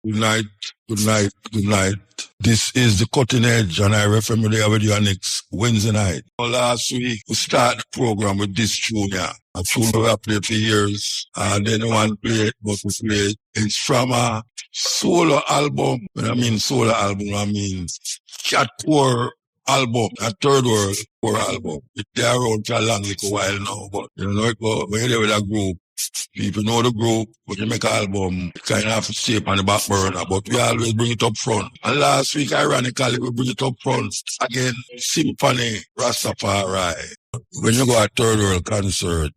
Good night, good night, good night. This is the Cutting Edge, and I refer there with you next Wednesday night. Last week, we started the program with this tune here. A tune we have played for years, and then one play it, but we play it. It's from a solo album. When I mean solo album, I mean Coore album, a third world Coore album. It's there around for a long little while now, but you know, when you're there with a group, people know the group, but you make an album, it kind of have to stay up on the back burner, but we always bring it up front. And last week, ironically, we bring it up front. Again, Symphony Rastafari. When you go a third world concert,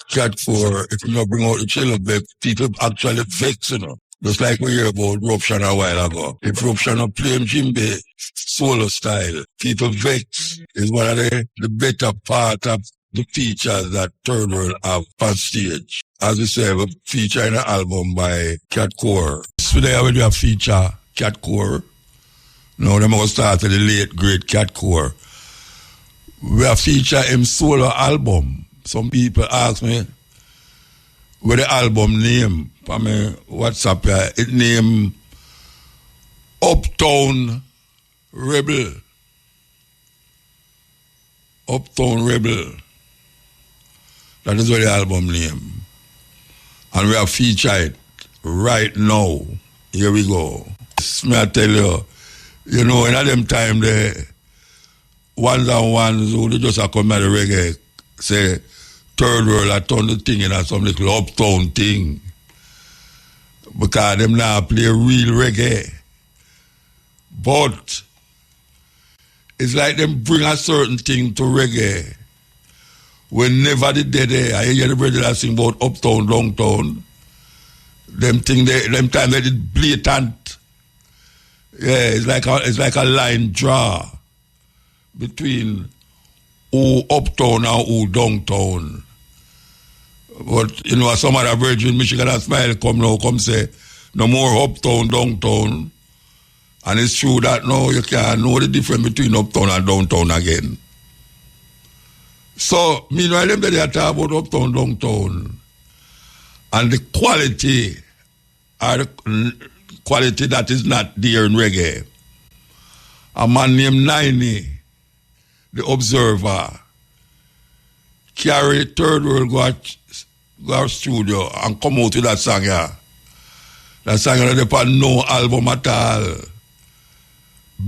Coore, if you don't bring out the children, people actually vex, you know. Just like we hear about Ruption a while ago. If Ruption not playing Jimbe solo style, people vex. Is one of the better part of the features that third world have on stage. As we say, we feature in an album by Coore. Today we do a feature Coore. Now them going to start with the late great Coore. We have feature him solo album. Some people ask me what the album name for me WhatsApp here. It name Uptown Rebel. Uptown Rebel. That is what the album name. And we have featured right now. Here we go. May I tell you, you know, in them time, the ones and ones who they just come at the reggae, say, third world, I turn the thing in some little uptown thing. Because them now play real reggae. But it's like them bring a certain thing to reggae. Whenever they did it, I hear the brother that sing about uptown, downtown. Them time they did blatant. Yeah, it's like a line draw between who uptown and who downtown. But you know, some other virgin Michigan and Smile come say, no more uptown, downtown. And it's true that now you can't know the difference between uptown and downtown again. So, meanwhile, them they talk about uptown, downtown. And the quality, or the quality that is not there in reggae. A man named Niney, the Observer, carry third world go studio and come out with that song here. That song here depend no album at all.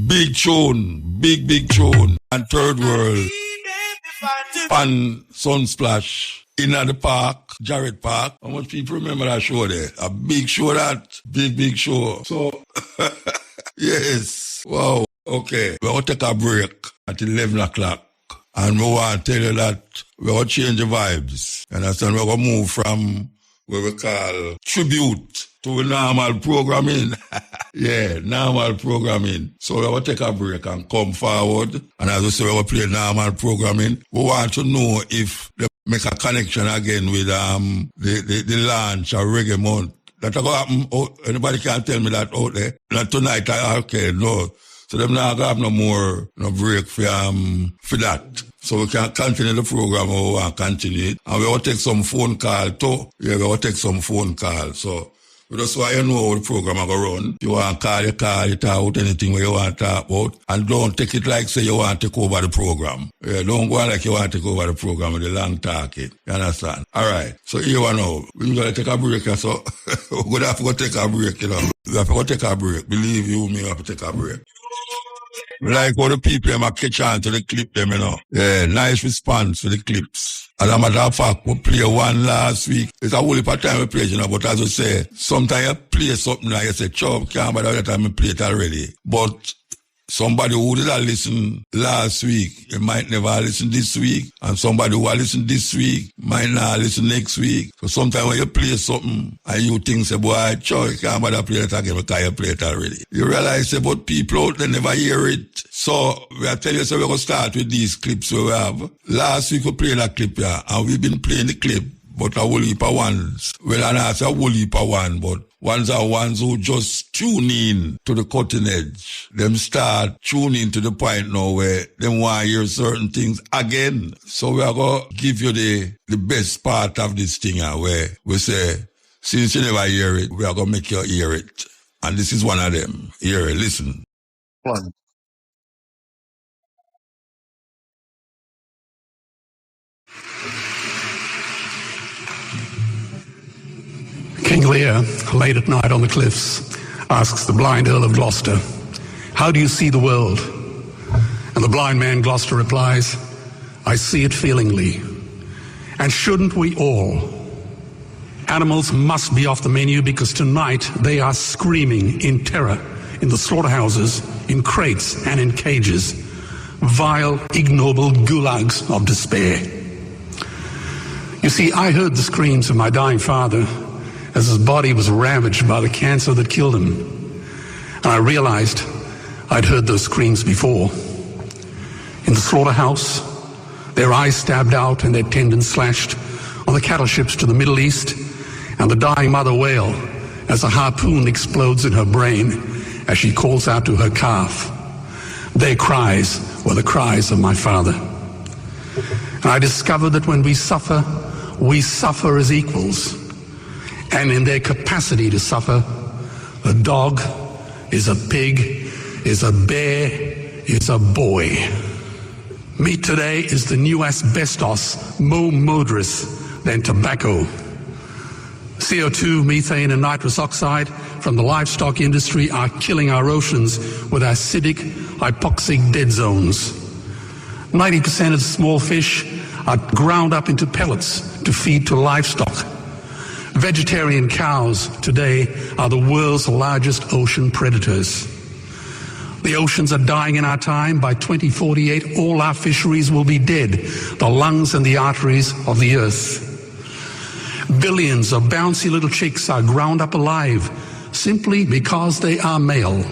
Big tune, big tune. And third world. And Sunsplash in the park, Jarrett Park. How much people remember that show there? A big show that. Big show. So, yes. Wow. Okay. We're going to take a break at 11 o'clock. And we want to tell you that we're going to change the vibes. You understand? We're going to move from what we call tribute to normal programming. Yeah, normal programming. So we're going to take a break and come forward. And as we say, we're going to play normal programming. We want to know if they make a connection again with the launch of Reggae Month. That's going to happen. Oh, anybody can tell me that out there? Not tonight. Okay, no. So them not going to have no break for that. So we can continue the program or we want to continue it. And we will take some phone call too. Yeah, we will take some phone call. So we just want you to know how the program is going to run. You want to call, you talk about anything where you want to talk about. And don't take it like say you want to take over the program. Yeah, don't go on like you want to take over the program with the long talking. You understand? All right. So here we know. We're going to take a break. So we're going to have to take a break, you know. We have to take a break. Believe you me, we have to take a break. Like how the people them catch on to the clip them, you know. Yeah, nice response to the clips. As a matter of fact, we play one last week. It's a whole heap of time we play, you know, but as I say, sometimes you play something and you say, Chub, can't bother that time I play it already. But somebody who did not listen last week, he might never listen this week. And somebody who will listen this week might not listen next week. So sometimes when you play something and you think, say, boy, Chub, you can't bother play it again because you play it already. You realize, say, but people out there never hear it. So we are telling you, so we're going to start with these clips we have. Last week we played that clip here, and we've been playing the clip, but a whole heap of ones. Well, and I say a whole heap of ones, but ones are ones who just tune in to the cutting edge. Them start tuning to the point now where they want to hear certain things again. So we are going to give you the best part of this thing here, where we say, since you never hear it, we are going to make you hear it. And this is one of them. Here, listen. One. King Lear, late at night on the cliffs, asks the blind Earl of Gloucester, "How do you see the world?" And the blind man Gloucester replies, "I see it feelingly. And shouldn't we all? Animals must be off the menu because tonight they are screaming in terror in the slaughterhouses, in crates and in cages, vile, ignoble gulags of despair." You see, I heard the screams of my dying father as his body was ravaged by the cancer that killed him. And I realized I'd heard those screams before. In the slaughterhouse, their eyes stabbed out and their tendons slashed, on the cattle ships to the Middle East, and the dying mother wail as a harpoon explodes in her brain as she calls out to her calf. Their cries were the cries of my father. And I discovered that when we suffer as equals. And in their capacity to suffer, a dog is a pig, is a bear, is a boy. Meat today is the new asbestos, more murderous than tobacco. CO2, methane and nitrous oxide from the livestock industry are killing our oceans with acidic, hypoxic dead zones. 90% of the small fish are ground up into pellets to feed to livestock. Vegetarian cows today are the world's largest ocean predators. The oceans are dying in our time. By 2048, all our fisheries will be dead, the lungs and the arteries of the earth. Billions of bouncy little chicks are ground up alive simply because they are male.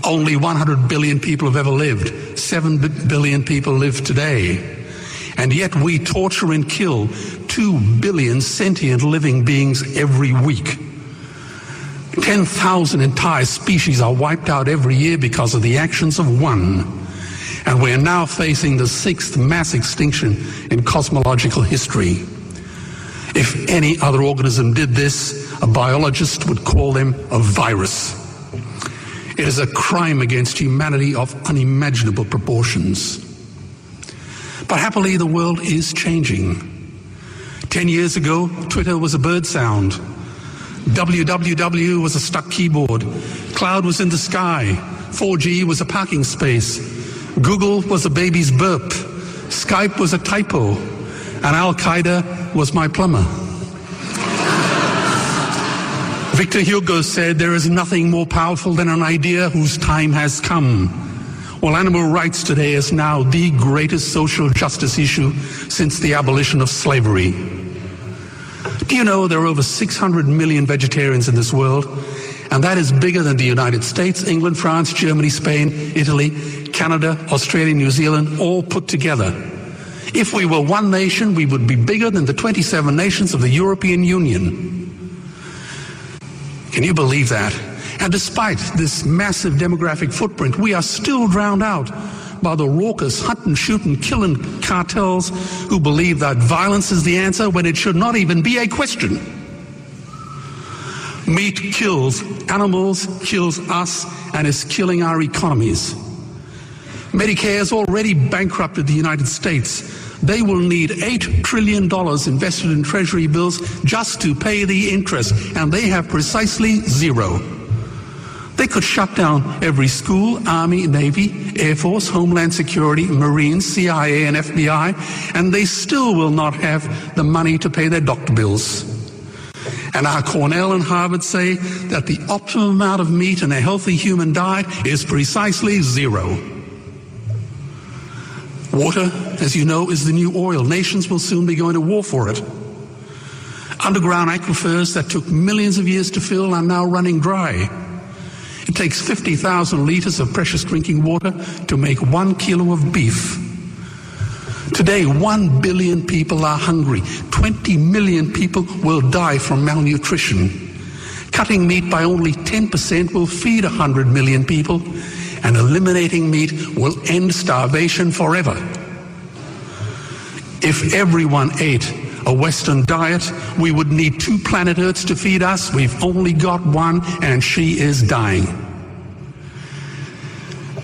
Only 100 billion people have ever lived. 7 billion people live today. And yet we torture and kill 2 billion sentient living beings every week. 10,000 entire species are wiped out every year because of the actions of one. And we're now facing the 6th mass extinction in cosmological history. If any other organism did this, a biologist would call them a virus. It is a crime against humanity of unimaginable proportions. But happily, the world is changing. 10 years ago, Twitter was a bird sound. www was a stuck keyboard. Cloud was in the sky. 4G was a parking space. Google was a baby's burp. Skype was a typo. And Al-Qaeda was my plumber. Victor Hugo said, "There is nothing more powerful than an idea whose time has come." Well, animal rights today is now the greatest social justice issue since the abolition of slavery. Do you know there are over 600 million vegetarians in this world? And that is bigger than the United States, England, France, Germany, Spain, Italy, Canada, Australia, New Zealand, all put together. If we were one nation, we would be bigger than the 27 nations of the European Union. Can you believe that? And despite this massive demographic footprint, we are still drowned out by the raucous hunting, shooting, killing cartels who believe that violence is the answer when it should not even be a question. Meat kills animals, kills us, and is killing our economies. Medicare has already bankrupted the United States. They will need $8 trillion invested in treasury bills just to pay the interest, and they have precisely zero. They could shut down every school, Army, Navy, Air Force, Homeland Security, Marines, CIA, and FBI, and they still will not have the money to pay their doctor bills. And our Cornell and Harvard say that the optimum amount of meat in a healthy human diet is precisely zero. Water, as you know, is the new oil. Nations will soon be going to war for it. Underground aquifers that took millions of years to fill are now running dry. It takes 50,000 liters of precious drinking water to make 1 kilo of beef. Today, 1 billion people are hungry. 20 million people will die from malnutrition. Cutting meat by only 10% will feed 100 million people, and eliminating meat will end starvation forever. If everyone ate a Western diet, we would need 2 planet Earths to feed us. We've only got one, and she is dying.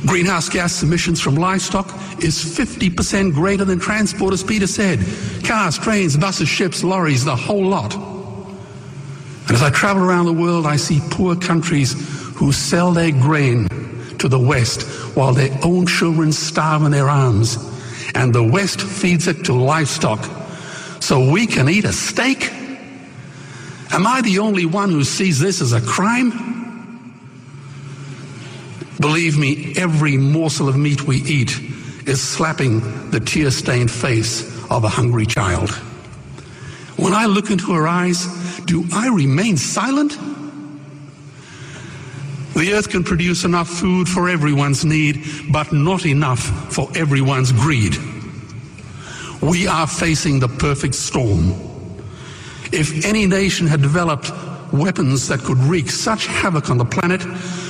Greenhouse gas emissions from livestock is 50% greater than transport, as Peter said. Cars, trains, buses, ships, lorries, the whole lot. And as I travel around the world, I see poor countries who sell their grain to the West while their own children starve in their arms. And the West feeds it to livestock so we can eat a steak? Am I the only one who sees this as a crime? Believe me, every morsel of meat we eat is slapping the tear-stained face of a hungry child. When I look into her eyes, do I remain silent? The earth can produce enough food for everyone's need, but not enough for everyone's greed. We are facing the perfect storm. If any nation had developed weapons that could wreak such havoc on the planet,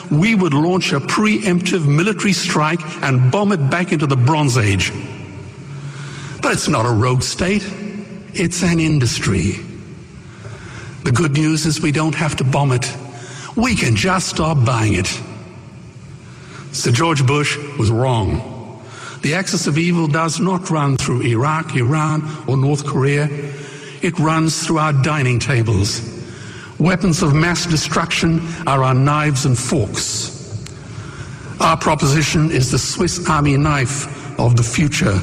we would launch a preemptive military strike and bomb it back into the Bronze Age. But it's not a rogue state, it's an industry. The good news is we don't have to bomb it. We can just stop buying it. Sir George Bush was wrong. The axis of evil does not run through Iraq, Iran, or North Korea. It runs through our dining tables. Weapons of mass destruction are our knives and forks. Our proposition is the Swiss Army knife of the future.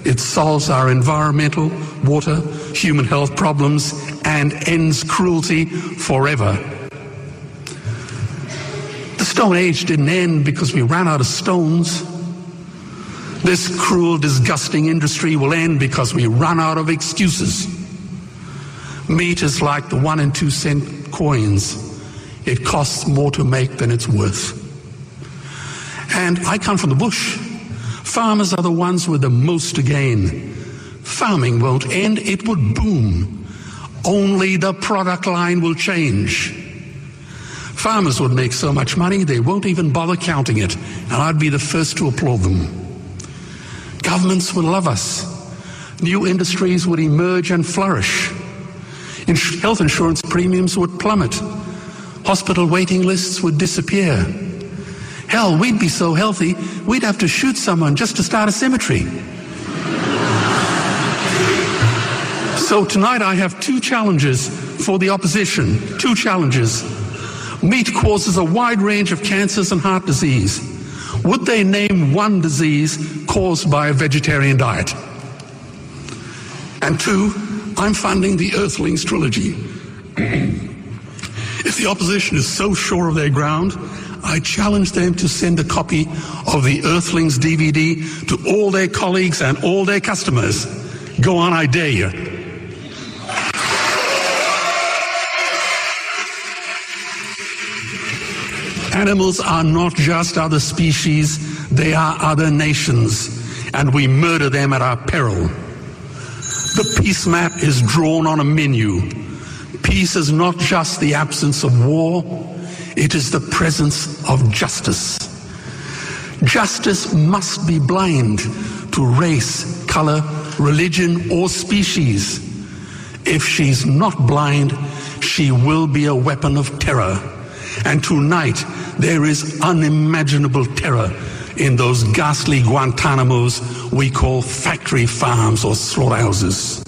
It solves our environmental, water, human health problems and ends cruelty forever. The Stone Age didn't end because we ran out of stones. This cruel, disgusting industry will end because we run out of excuses. Meat is like the 1 and 2 cent coins. It costs more to make than it's worth. And I come from the bush. Farmers are the ones with the most to gain. Farming won't end, it would boom. Only the product line will change. Farmers would make so much money they won't even bother counting it, and I'd be the first to applaud them. Governments would love us. New industries would emerge and flourish. Health insurance premiums would plummet. Hospital waiting lists would disappear. Hell, we'd be so healthy, we'd have to shoot someone just to start a cemetery. So tonight I have 2 challenges for the opposition. 2 challenges. Meat causes a wide range of cancers and heart disease. Would they name one disease caused by a vegetarian diet? And 2, I'm funding the Earthlings trilogy. If the opposition is so sure of their ground, I challenge them to send a copy of the Earthlings DVD to all their colleagues and all their customers. Go on, I dare you. Animals are not just other species, they are other nations, and we murder them at our peril. The peace map is drawn on a menu. Peace is not just the absence of war, it is the presence of justice. Justice must be blind to race, color, religion, or species. If she's not blind, she will be a weapon of terror. And tonight, there is unimaginable terror in those ghastly Guantanamos we call factory farms or slaughterhouses.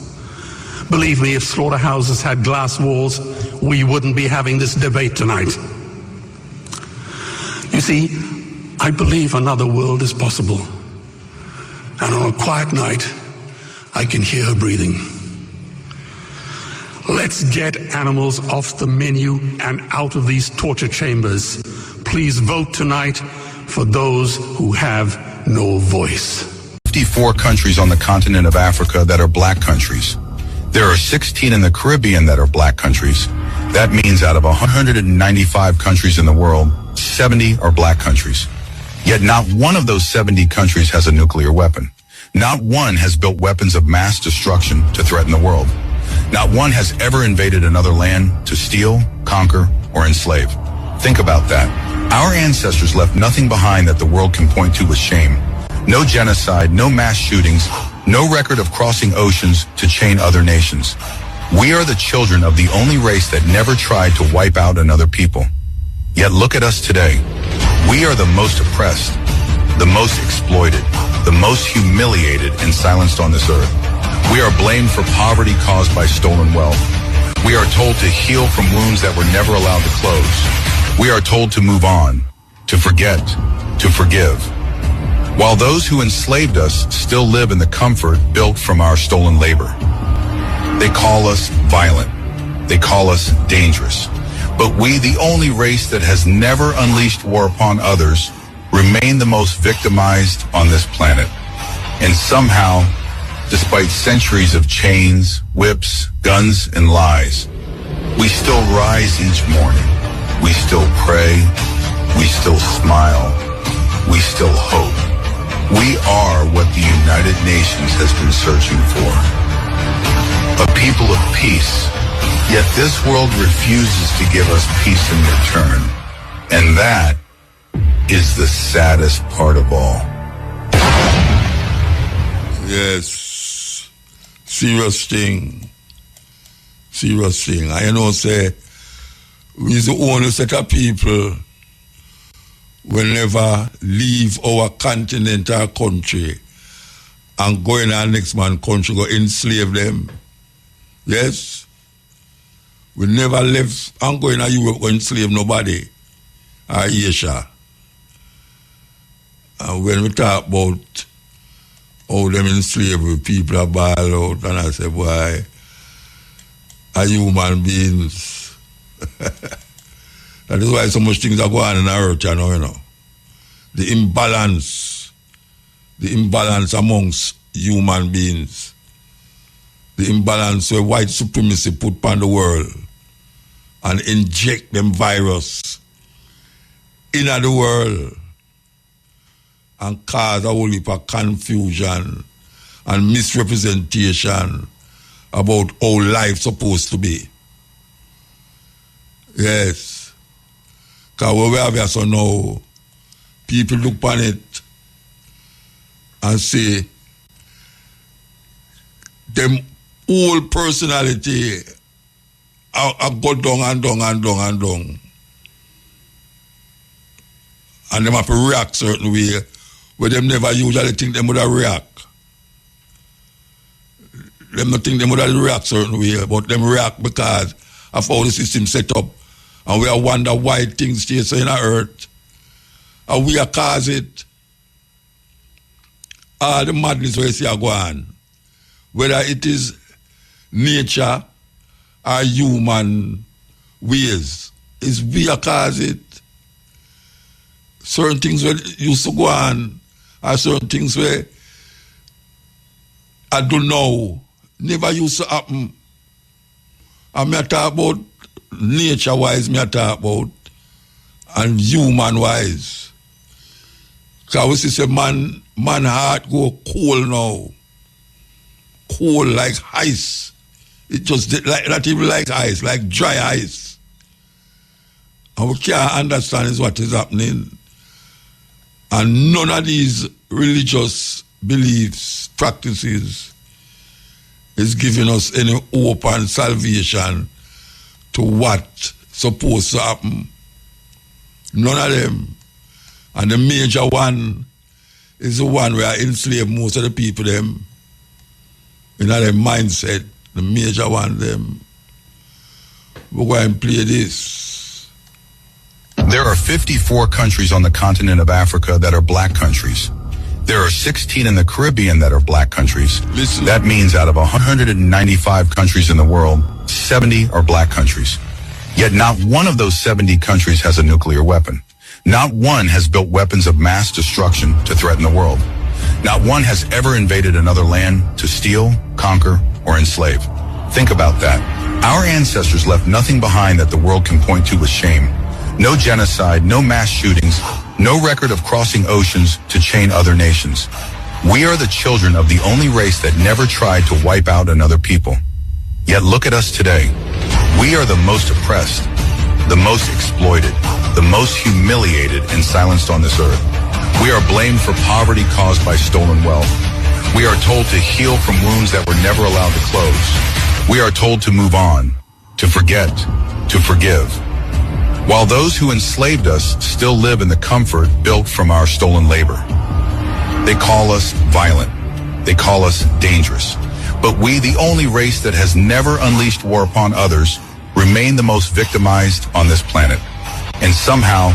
Believe me, if slaughterhouses had glass walls, we wouldn't be having this debate tonight. You see, I believe another world is possible. And on a quiet night, I can hear her breathing. Let's get animals off the menu and out of these torture chambers. Please vote tonight for those who have no voice. 54 countries on the continent of Africa that are black countries. There are 16 in the Caribbean that are black countries. That means out of 195 countries in the world, 70 are black countries. Yet not one of those 70 countries has a nuclear weapon. Not one has built weapons of mass destruction to threaten the world. Not one has ever invaded another land to steal, conquer, or enslave. Think about that. Our ancestors left nothing behind that the world can point to with shame. No genocide, no mass shootings, no record of crossing oceans to chain other nations. We are the children of the only race that never tried to wipe out another people. Yet look at us today. We are the most oppressed, the most exploited, the most humiliated and silenced on this earth. We are blamed for poverty caused by stolen wealth. We are told to heal from wounds that were never allowed to close. We are told to move on, to forget, to forgive. While those who enslaved us still live in the comfort built from our stolen labor. They call us violent. They call us dangerous. But we, the only race that has never unleashed war upon others, remain the most victimized on this planet. And somehow, despite centuries of chains, whips, guns, and lies, we still rise each morning. We still pray. We still smile. We still hope. We are what the United Nations has been searching for. A people of peace. Yet this world refuses to give us peace in return. And that is the saddest part of all. Yes. Serious thing. Serious thing. I know say we're the only set of people will never leave our continent or country and go in our next man's country, go enslave them. Yes? We never left and go in Europe, go enslave nobody or Asia. And when we talk about how them enslave people are ball out, and I say, boy, are human beings. That is why so much things are going on in our earth, you know. The imbalance amongst human beings. The imbalance where white supremacy put upon the world and inject them virus into the world and cause a whole heap of confusion and misrepresentation about how life's supposed to be. Yes. Because where we have here so now, people look upon it and say, them whole personality are go down and down and down and down. And them have to react certain way where them never usually think them would have react. Them not think them would have react certain way, but them react because of how the system set up. And we wonder why things stay so in the earth. And we are cause it. All the madness where you see are going. Whether it is nature or human ways, is we are cause it. Certain things where used to go on, or certain things where I don't know, never used to happen. And I talk about nature-wise, I talk about, and human-wise. Because we see man heart go cold now. Cold like ice. It just like not even like ice, like dry ice. And we can't understand is what is happening. And none of these religious beliefs, practices, is giving us any hope and salvation to what supposed to happen. None of them. And the major one is the one where I enslave most of the people them. In their mindset, the major one them. We're going to play this. There are 54 countries on the continent of Africa that are black countries. There are 16 in the Caribbean that are black countries. Listen. That means out of 195 countries in the world, 70 are black countries. Yet not one of those 70 countries has a nuclear weapon. Not one has built weapons of mass destruction to threaten the world. Not one has ever invaded another land to steal, conquer, or enslave. Think about that. Our ancestors left nothing behind that the world can point to with shame. No genocide, no mass shootings, no record of crossing oceans to chain other nations. We are the children of the only race that never tried to wipe out another people. Yet look at us today. We are the most oppressed, the most exploited, the most humiliated and silenced on this earth. We are blamed for poverty caused by stolen wealth. We are told to heal from wounds that were never allowed to close. We are told to move on, to forget, to forgive. While those who enslaved us still live in the comfort built from our stolen labor. They call us violent. They call us dangerous. But we, the only race that has never unleashed war upon others, remain the most victimized on this planet. And somehow,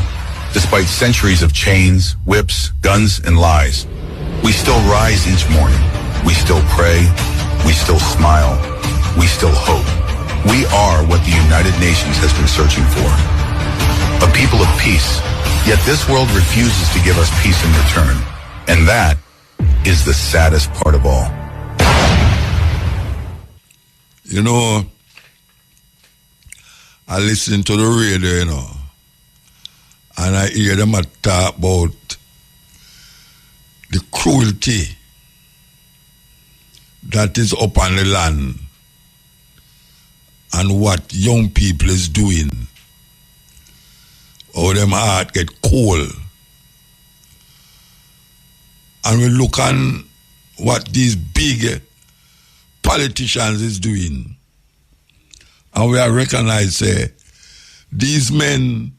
despite centuries of chains, whips, guns, and lies, we still rise each morning. We still pray. We still smile. We still hope. We are what the United Nations has been searching for. A people of peace. Yet this world refuses to give us peace in return. And that is the saddest part of all. You know, I listen to the radio, you know, and I hear them talk about the cruelty that is up on the land and what young people is doing. How them heart get cold. And we look on what these big politicians is doing. And we are recognize these men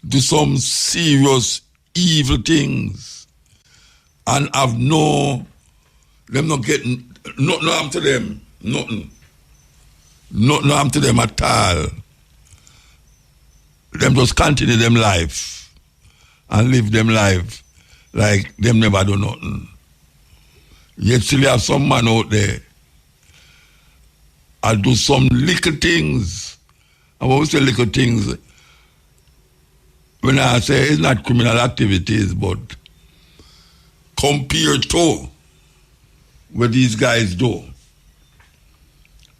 do some serious evil things and have them not getting nothing harm to them. Nothing harm to them at all. Them just continue them life and live them life like them never do nothing. Yet still have some man out there and do some little things. And when we say little things, when I say it's not criminal activities, but compared to what these guys do,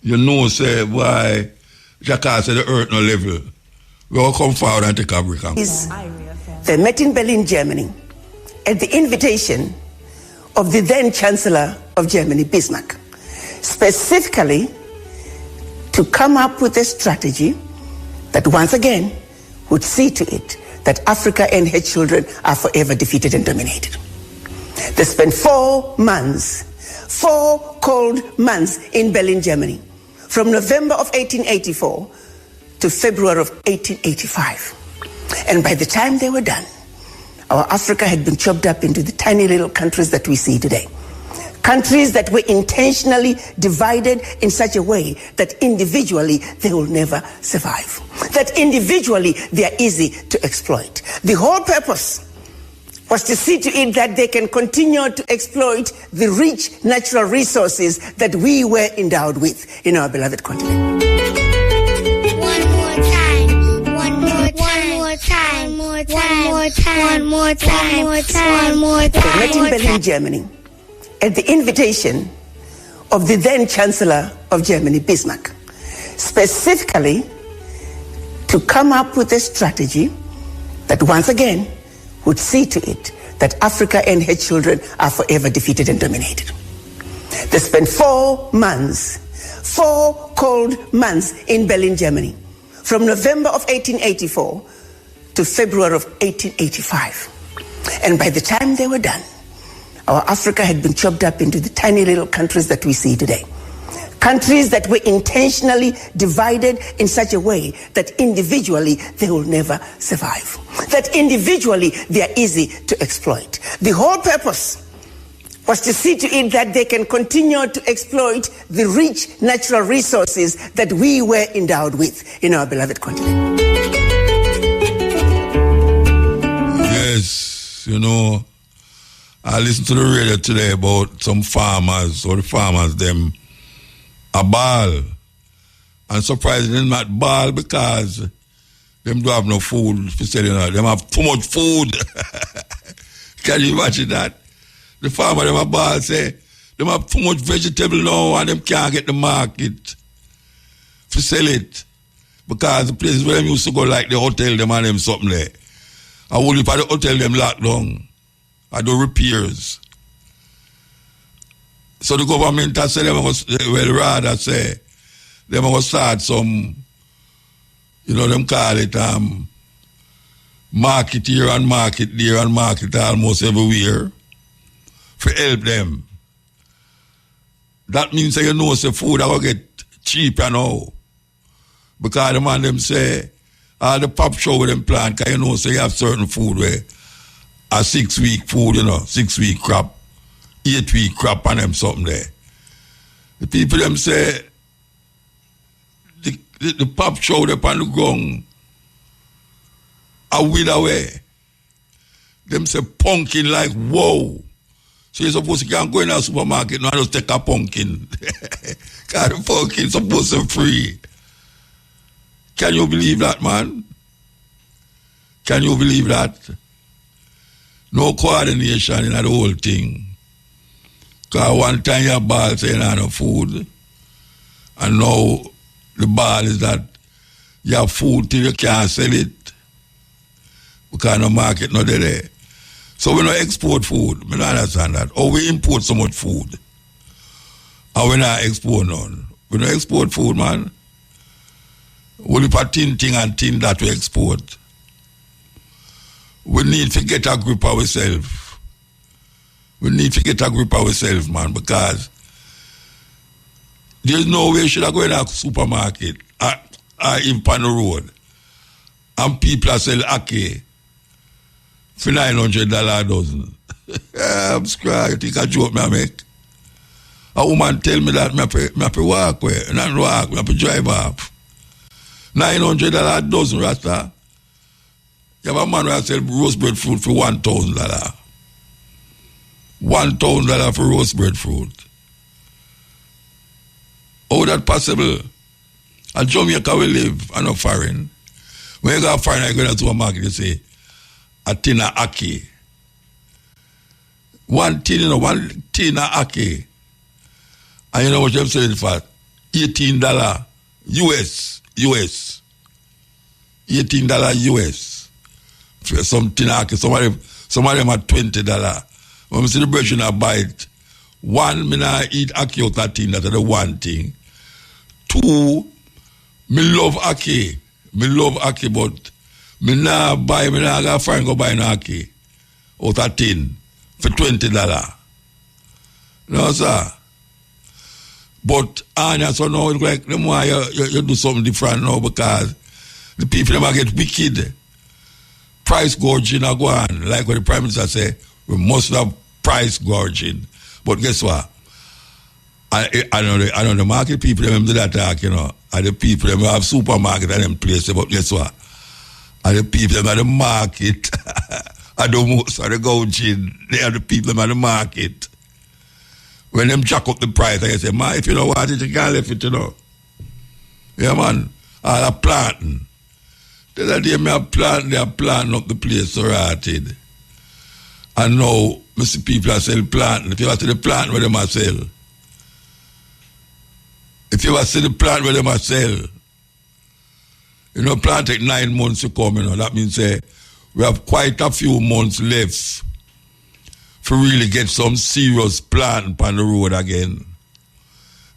you know, say, why Jacques said the earth no level. We all come forward and take a break. They met in Berlin, Germany, at the invitation of the then Chancellor of Germany, Bismarck, specifically to come up with a strategy that once again would see to it that Africa and her children are forever defeated and dominated. They spent 4 months, 4 cold months in Berlin, Germany, from November of 1884 to February of 1885. And by the time they were done, our Africa had been chopped up into the tiny little countries that we see today. Countries that were intentionally divided in such a way that individually they will never survive. That individually they are easy to exploit. The whole purpose was to see to it that they can continue to exploit the rich natural resources that we were endowed with in our beloved continent. One more time. One more time. They met in Berlin, Germany, at the invitation of the then Chancellor of Germany, Bismarck, specifically to come up with a strategy that once again would see to it that Africa and her children are forever defeated and dominated. They spent 4 months, 4 cold months in Berlin, Germany, from November of 1884 to February of 1885. And by the time they were done, our Africa had been chopped up into the tiny little countries that we see today. Countries that were intentionally divided in such a way that individually they will never survive. That individually they are easy to exploit. The whole purpose was to see to it that they can continue to exploit the rich natural resources that we were endowed with in our beloved continent. Yes, you know, I listened to the radio today about some farmers, or the farmers, them, a ball. And surprisingly, them not ball because them don't have no food for selling out. Them have too much food. Can you imagine that? The farmer, them a ball, say, them have too much vegetable now and them can't get the market to sell it. Because the places where them used to go, like the hotel, them and them something there. I only for the hotel, them locked down. I do repairs. So the government has said, well, rather say, they're going to start some, you know, them call it market here and market there and market almost everywhere for help them. That means that you know the food are going to get cheaper now. Because the man them say, all the pop show with them plant, because you know, so you have certain food where a 6 week food, 6 week crop, 8 week crop and them something there. The people them say, the pop show up on the ground are wither away. Them say pumpkin like, whoa. So you're supposed to can't go in a supermarket and just take a pumpkin. Because the pumpkin is supposed to be free. Can you believe that, man? Can you believe that? No coordination in the whole thing. Because one time your ball saying no food. And now the ball is that you have food till you can't sell it. Because the market not there. So we don't export food. I don't understand that. Or we import so much food. And we not export none. We don't export food, man. Only for tin and tin that we export. We need to get a grip of ourselves. We need to get a grip of ourselves, man, because there's no way should I go in a supermarket or in on the road and people are selling ackee for $900 a dozen. I'm scared. You think a joke me make? A woman tell me that I have to walk where, not walk, I have to drive off. $900 a dozen, Rasta. You have a man who sell roast bread fruit for $1,000. $1,000 for roast bread fruit. How that possible? In Jamaica we live, and not foreign. When you go foreign, you go to a market, you say, a tin of ackee. One tin of ackee. And you know what I'm saying for? $18 US. $18 US. For some tin of ackee. Some of them are $20. When we see the brethren I buy it, one, me not eat ackee out of tin, that's the one thing. Two, me love ackee. But me not go find go buy no ackee out of tin for $20. No, sir. But Anya, so now it's like them why you do something different now because the people them get wicked. Price gouging are going. Like what the Prime Minister say, we must have price gouging. But guess what? I know the market people them do that talk, and the people them have supermarket and them places, but guess what? And the people them at the market are the most of the gouging. They are the people them at the market. When them jack up the price, I say, man, if you don't want it, you can't leave it, Yeah, man. All a planting. The other day, they are planting up the place so rotted. And now, I see people are selling planting. If you want to see the plant where they must sell. If you want to see the plant where they must sell. Plant take 9 months to come, That means we have quite a few months left for really get some serious plant on the road again.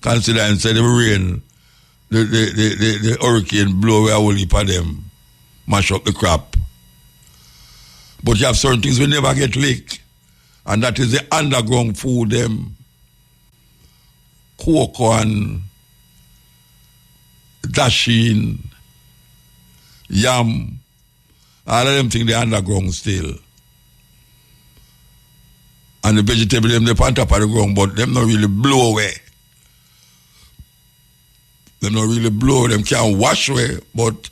Considering the rain, the hurricane blow away a whole heap of them, mash up the crop. But you have certain things we never get lick, and that is the underground food, them cocoa and dasheen, yam, all of them things they underground still. And the vegetable them they on top of the ground, but them not really blow away. Them not really blow, them can't wash away, but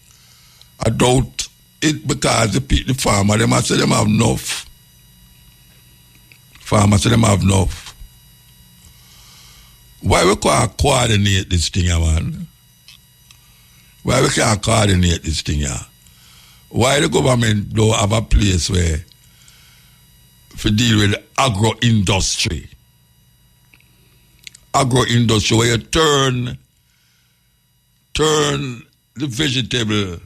I doubt it because the farmer, them say them have enough. Farmer say them have enough. Why we can't coordinate this thing, man? Why we can't coordinate this thing, yeah? Why the government don't have a place where to deal with agro-industry? Agro-industry where you turn the vegetable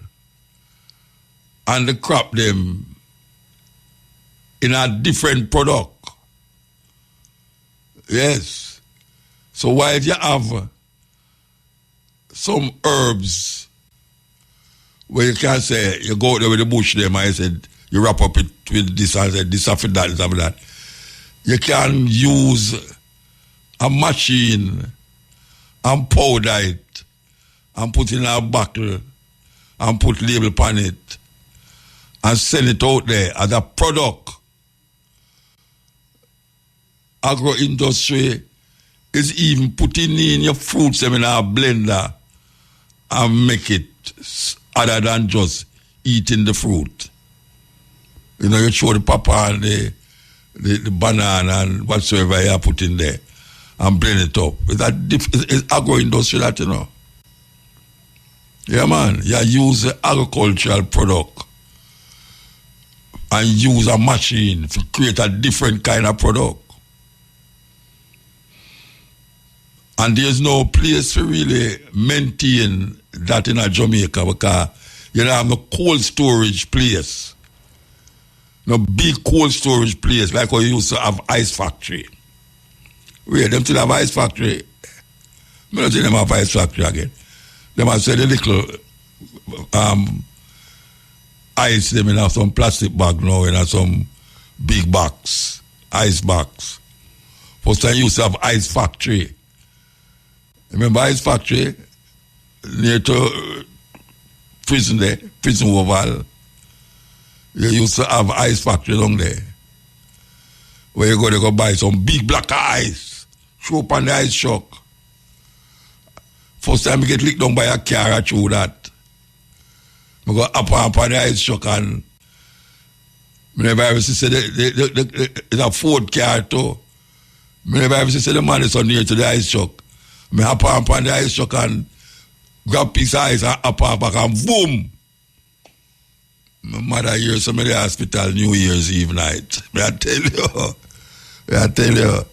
and the crop them in a different product. Yes. So while you have some herbs where you can say, you go out there with the bush them, I said, you wrap up it with this and say, this after that, this after that. You can use a machine and powder it and put in a bottle and put label on it and sell it out there as a product. Agro-industry is even putting in your fruits in a blender and make it other than just eating the fruit. You know, you throw the papa and the banana and whatsoever you put in there and blend it up. It's agro-industry that, you know. Yeah, man. You use the agricultural product and use a machine to create a different kind of product. And there's no place to really maintain that in a Jamaica because you don't have no cold storage place. No big cold storage place like we used to have ice factory. Wait, them still have ice factory. I don't see them have ice factory again. Them have said a little ice them in some plastic bag now in some big box, ice box. First time used to have ice factory. Remember ice factory near to prison there, prison oval. You used to have ice factory down there. Where you go buy some big black ice, throw up on the ice truck. First time you get licked down by a car, I through that. I go up on the ice truck and I never ever see it's a Ford car too. I never ever see the man is so near to the ice truck. I hop on the ice truck and grab piece of ice and up back and boom. My mother here somebody in the hospital New Year's Eve night. I tell you.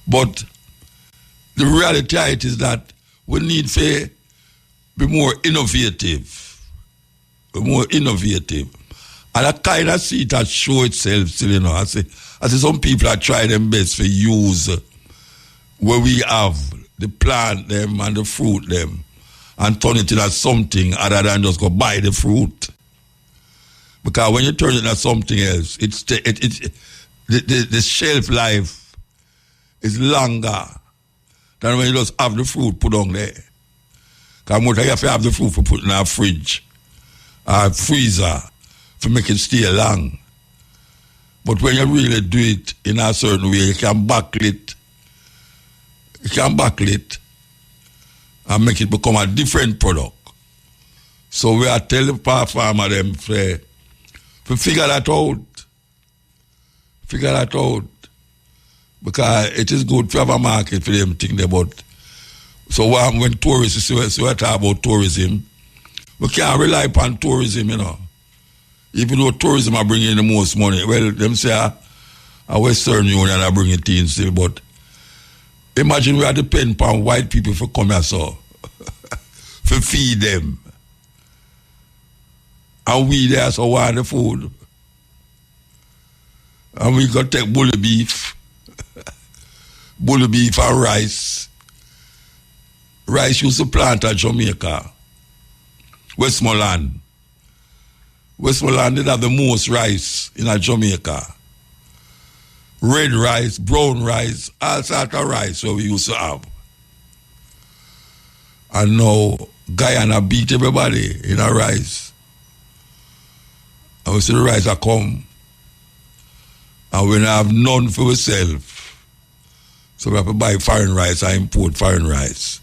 But the reality of it is that we need to be more innovative. And that kind of see that show itself still, you know. I see some people are trying their best to use where we have the plant them and the fruit them and turn it into something other than just go buy the fruit. Because when you turn it into something else, the shelf life is longer than when you just have the fruit put on there. Because you have to have the fruit for put in a fridge or freezer to make it stay long. But when you really do it in a certain way, you can buckle it. You can buckle it and make it become a different product. So we are telling the farmer them to figure that out. Figure that out. Because it is good to have a market for them think about. So when tourists, so we talk about tourism, we can't rely upon tourism, you know. Even though tourism are bringing the most money. Well, them say a Western Union are bringing things still, but imagine we are dependent upon white people for come here, so for feed them. And we there so want the food. And we got to take bully beef and rice. Rice used to plant at Jamaica. Westmoreland did have the most rice in Jamaica. Red rice, brown rice, all sorts of rice what we used to have. And now Guyana beat everybody in a rice. And we see the rice a come. And we don't have none for ourselves. So we have to buy foreign rice and import foreign rice.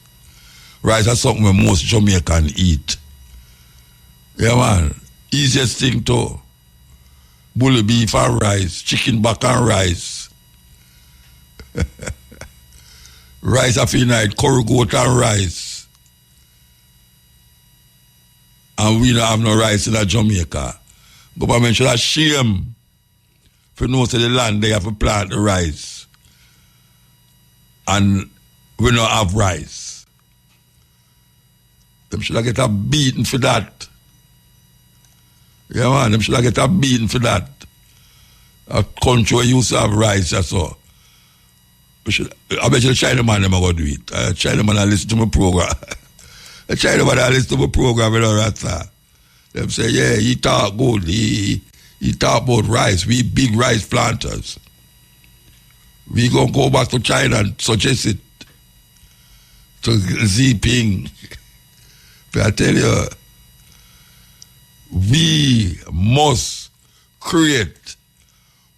Rice is something that most Jamaican eat. Yeah, man. Easiest thing to bully beef and rice, chicken back and rice. Rice a few night, curry goat and rice. And we don't have no rice in Jamaica. Government should have shame for know to the land they have to plant the rice. And we don't have rice. Them should have get a beating for that. Yeah, man, them should have get a beating for that. A country where used to have rice, that's all. I bet you the China man them are going to do it. China man listen to my program. The China man listen to my program and all that. Them say, yeah, he talk good. He talk about rice. We big rice planters. We gonna go back to China and suggest it to Xi Jinping. But I tell you, we must create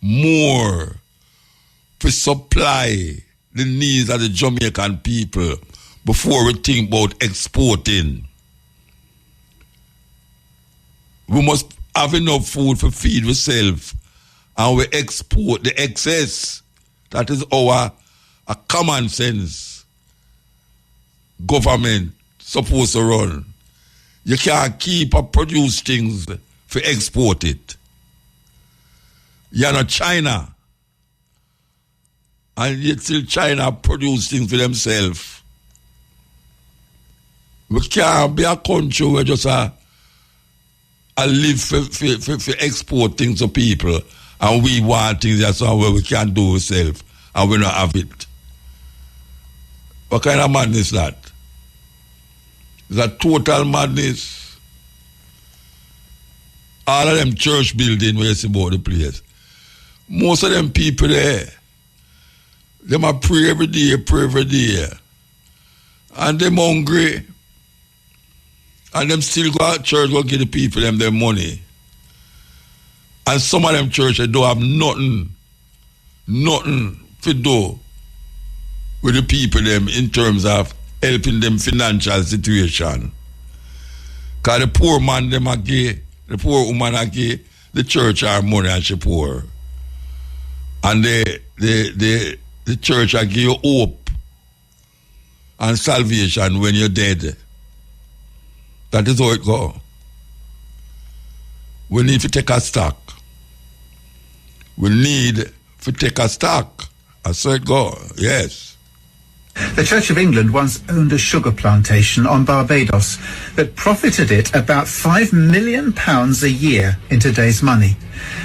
more to supply the needs of the Jamaican people before we think about exporting. We must have enough food for feed ourselves, and we export the excess. That is our a common sense government supposed to run. You can't keep or produce things for export it. You're not China. And yet still China produce things for themselves. We can't be a country where just a live for export things to people, and we want things that's where we can't do ourselves and we don't have it. What kind of madness is that? It's a total madness. All of them church buildings where you see about the place. Most of them people there, them a pray every day. And them hungry. And them still go out church, go give the people them their money. And some of them churches don't have nothing to do with the people them in terms of helping them financial situation. Because the poor man them a give, the poor woman a give, the church are money and she poor. And the church a give you hope and salvation when you're dead. That is how it goes. We need to take a stock. We need to take a stock. I said go, yes. The Church of England once owned a sugar plantation on Barbados that profited it about £5 million a year in today's money.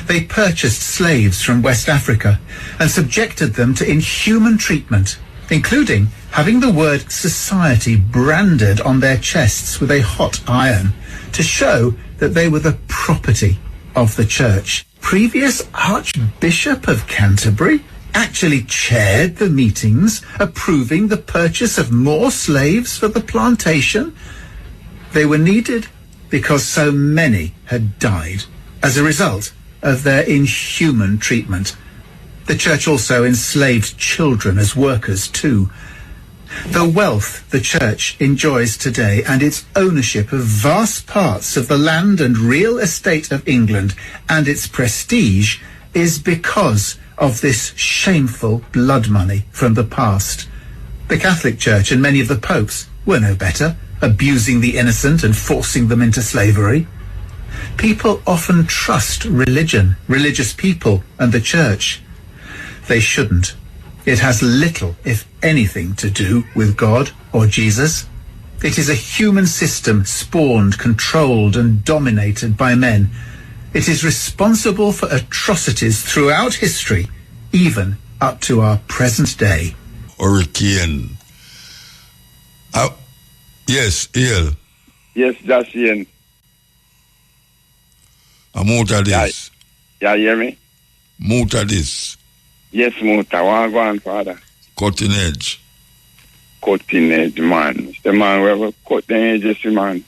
They purchased slaves from West Africa and subjected them to inhuman treatment, including having the word society branded on their chests with a hot iron to show that they were the property of the church. Previous Archbishop of Canterbury actually chaired the meetings approving the purchase of more slaves for the plantation. They were needed because so many had died as a result of their inhuman treatment. The church also enslaved children as workers too. The wealth the church enjoys today and its ownership of vast parts of the land and real estate of England and its prestige is because of this shameful blood money from the past. The Catholic Church and many of the popes were no better, abusing the innocent and forcing them into slavery. People often trust religion, religious people, and the church. They shouldn't. It has little, if anything, to do with God or Jesus. It is a human system spawned, controlled, and dominated by men. It is responsible for atrocities throughout history, even up to our present day. Hurricane. Yes, Ian. Yes, that's Ian. I'm out of this. Yeah, you hear me? Out of this. Yes, Muta. What go on, Father? Cutting edge. Cutting edge, man. The man we ever cut the edges, man.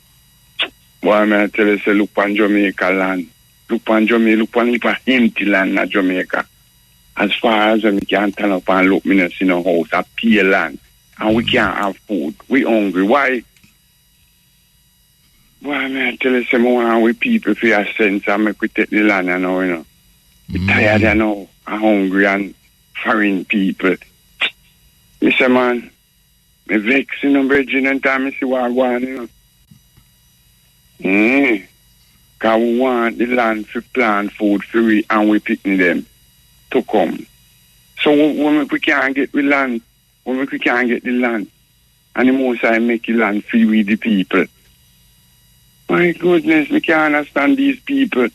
Boy, man, I tell you, say, look on Jamaica land. Look on Jamaica, look on empty land in Jamaica. As far as we can turn up and look, me in a house, a pay land. And we can't have food. We hungry. Why? Boy, man, I tell you, say, we people for your sense and make we take the land, you know. We tired, you know, and hungry and foreign people. Me say, man, me vex, you know, bridging and time me see what I want, you know. Because we want the land to plant food for we and we picking them to come. So when we can't get the land, and the most I make the land free with the people. My goodness, we can't understand these people.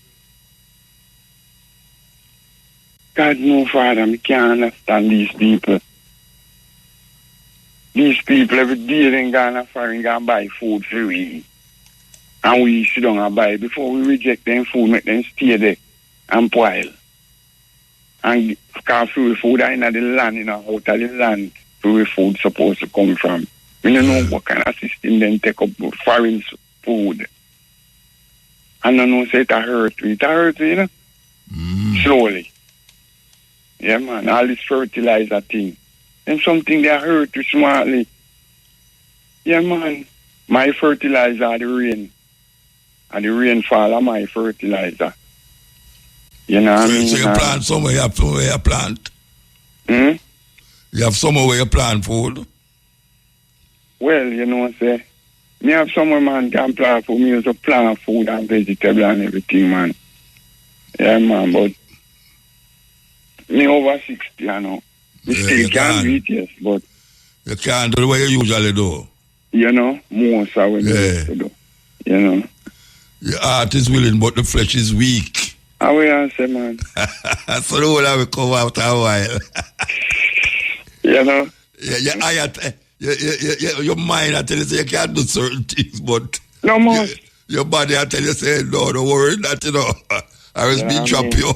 God no, Father, we can't understand these people. These people every day they go foreign and buy food for we. And we sit down and buy before we reject them food, make them stay there and boil. And because free food are in the land, you know, out of the land, free food supposed to come from. We don't know what kind of system then take up foreign food. And I know say it hurt me. It hurt me, you know? Slowly. Yeah, man. All this fertilizer thing. And something that hurt you smartly. Yeah, man. My fertilizer are the rain. And the rainfall are my fertilizer. You know what I mean? So you plant somewhere, you have somewhere you plant? You have somewhere where you plant food? Well, you know what I say? Me have somewhere, man, can plant food. Me also plant food and vegetable and everything, man. Yeah, man, but me over 60, I know. Me still can't do it, yes, but... You can't do the way you usually do? You know, most of what you used to do. You know? Your heart is willing, but the flesh is weak. How will I say, man? So the whole will come after a while. You know? Your mind, I tell you, say you can't do certain things, but... No more. Your body, I tell you, say, no, don't worry, that, you know. I was being dropped you.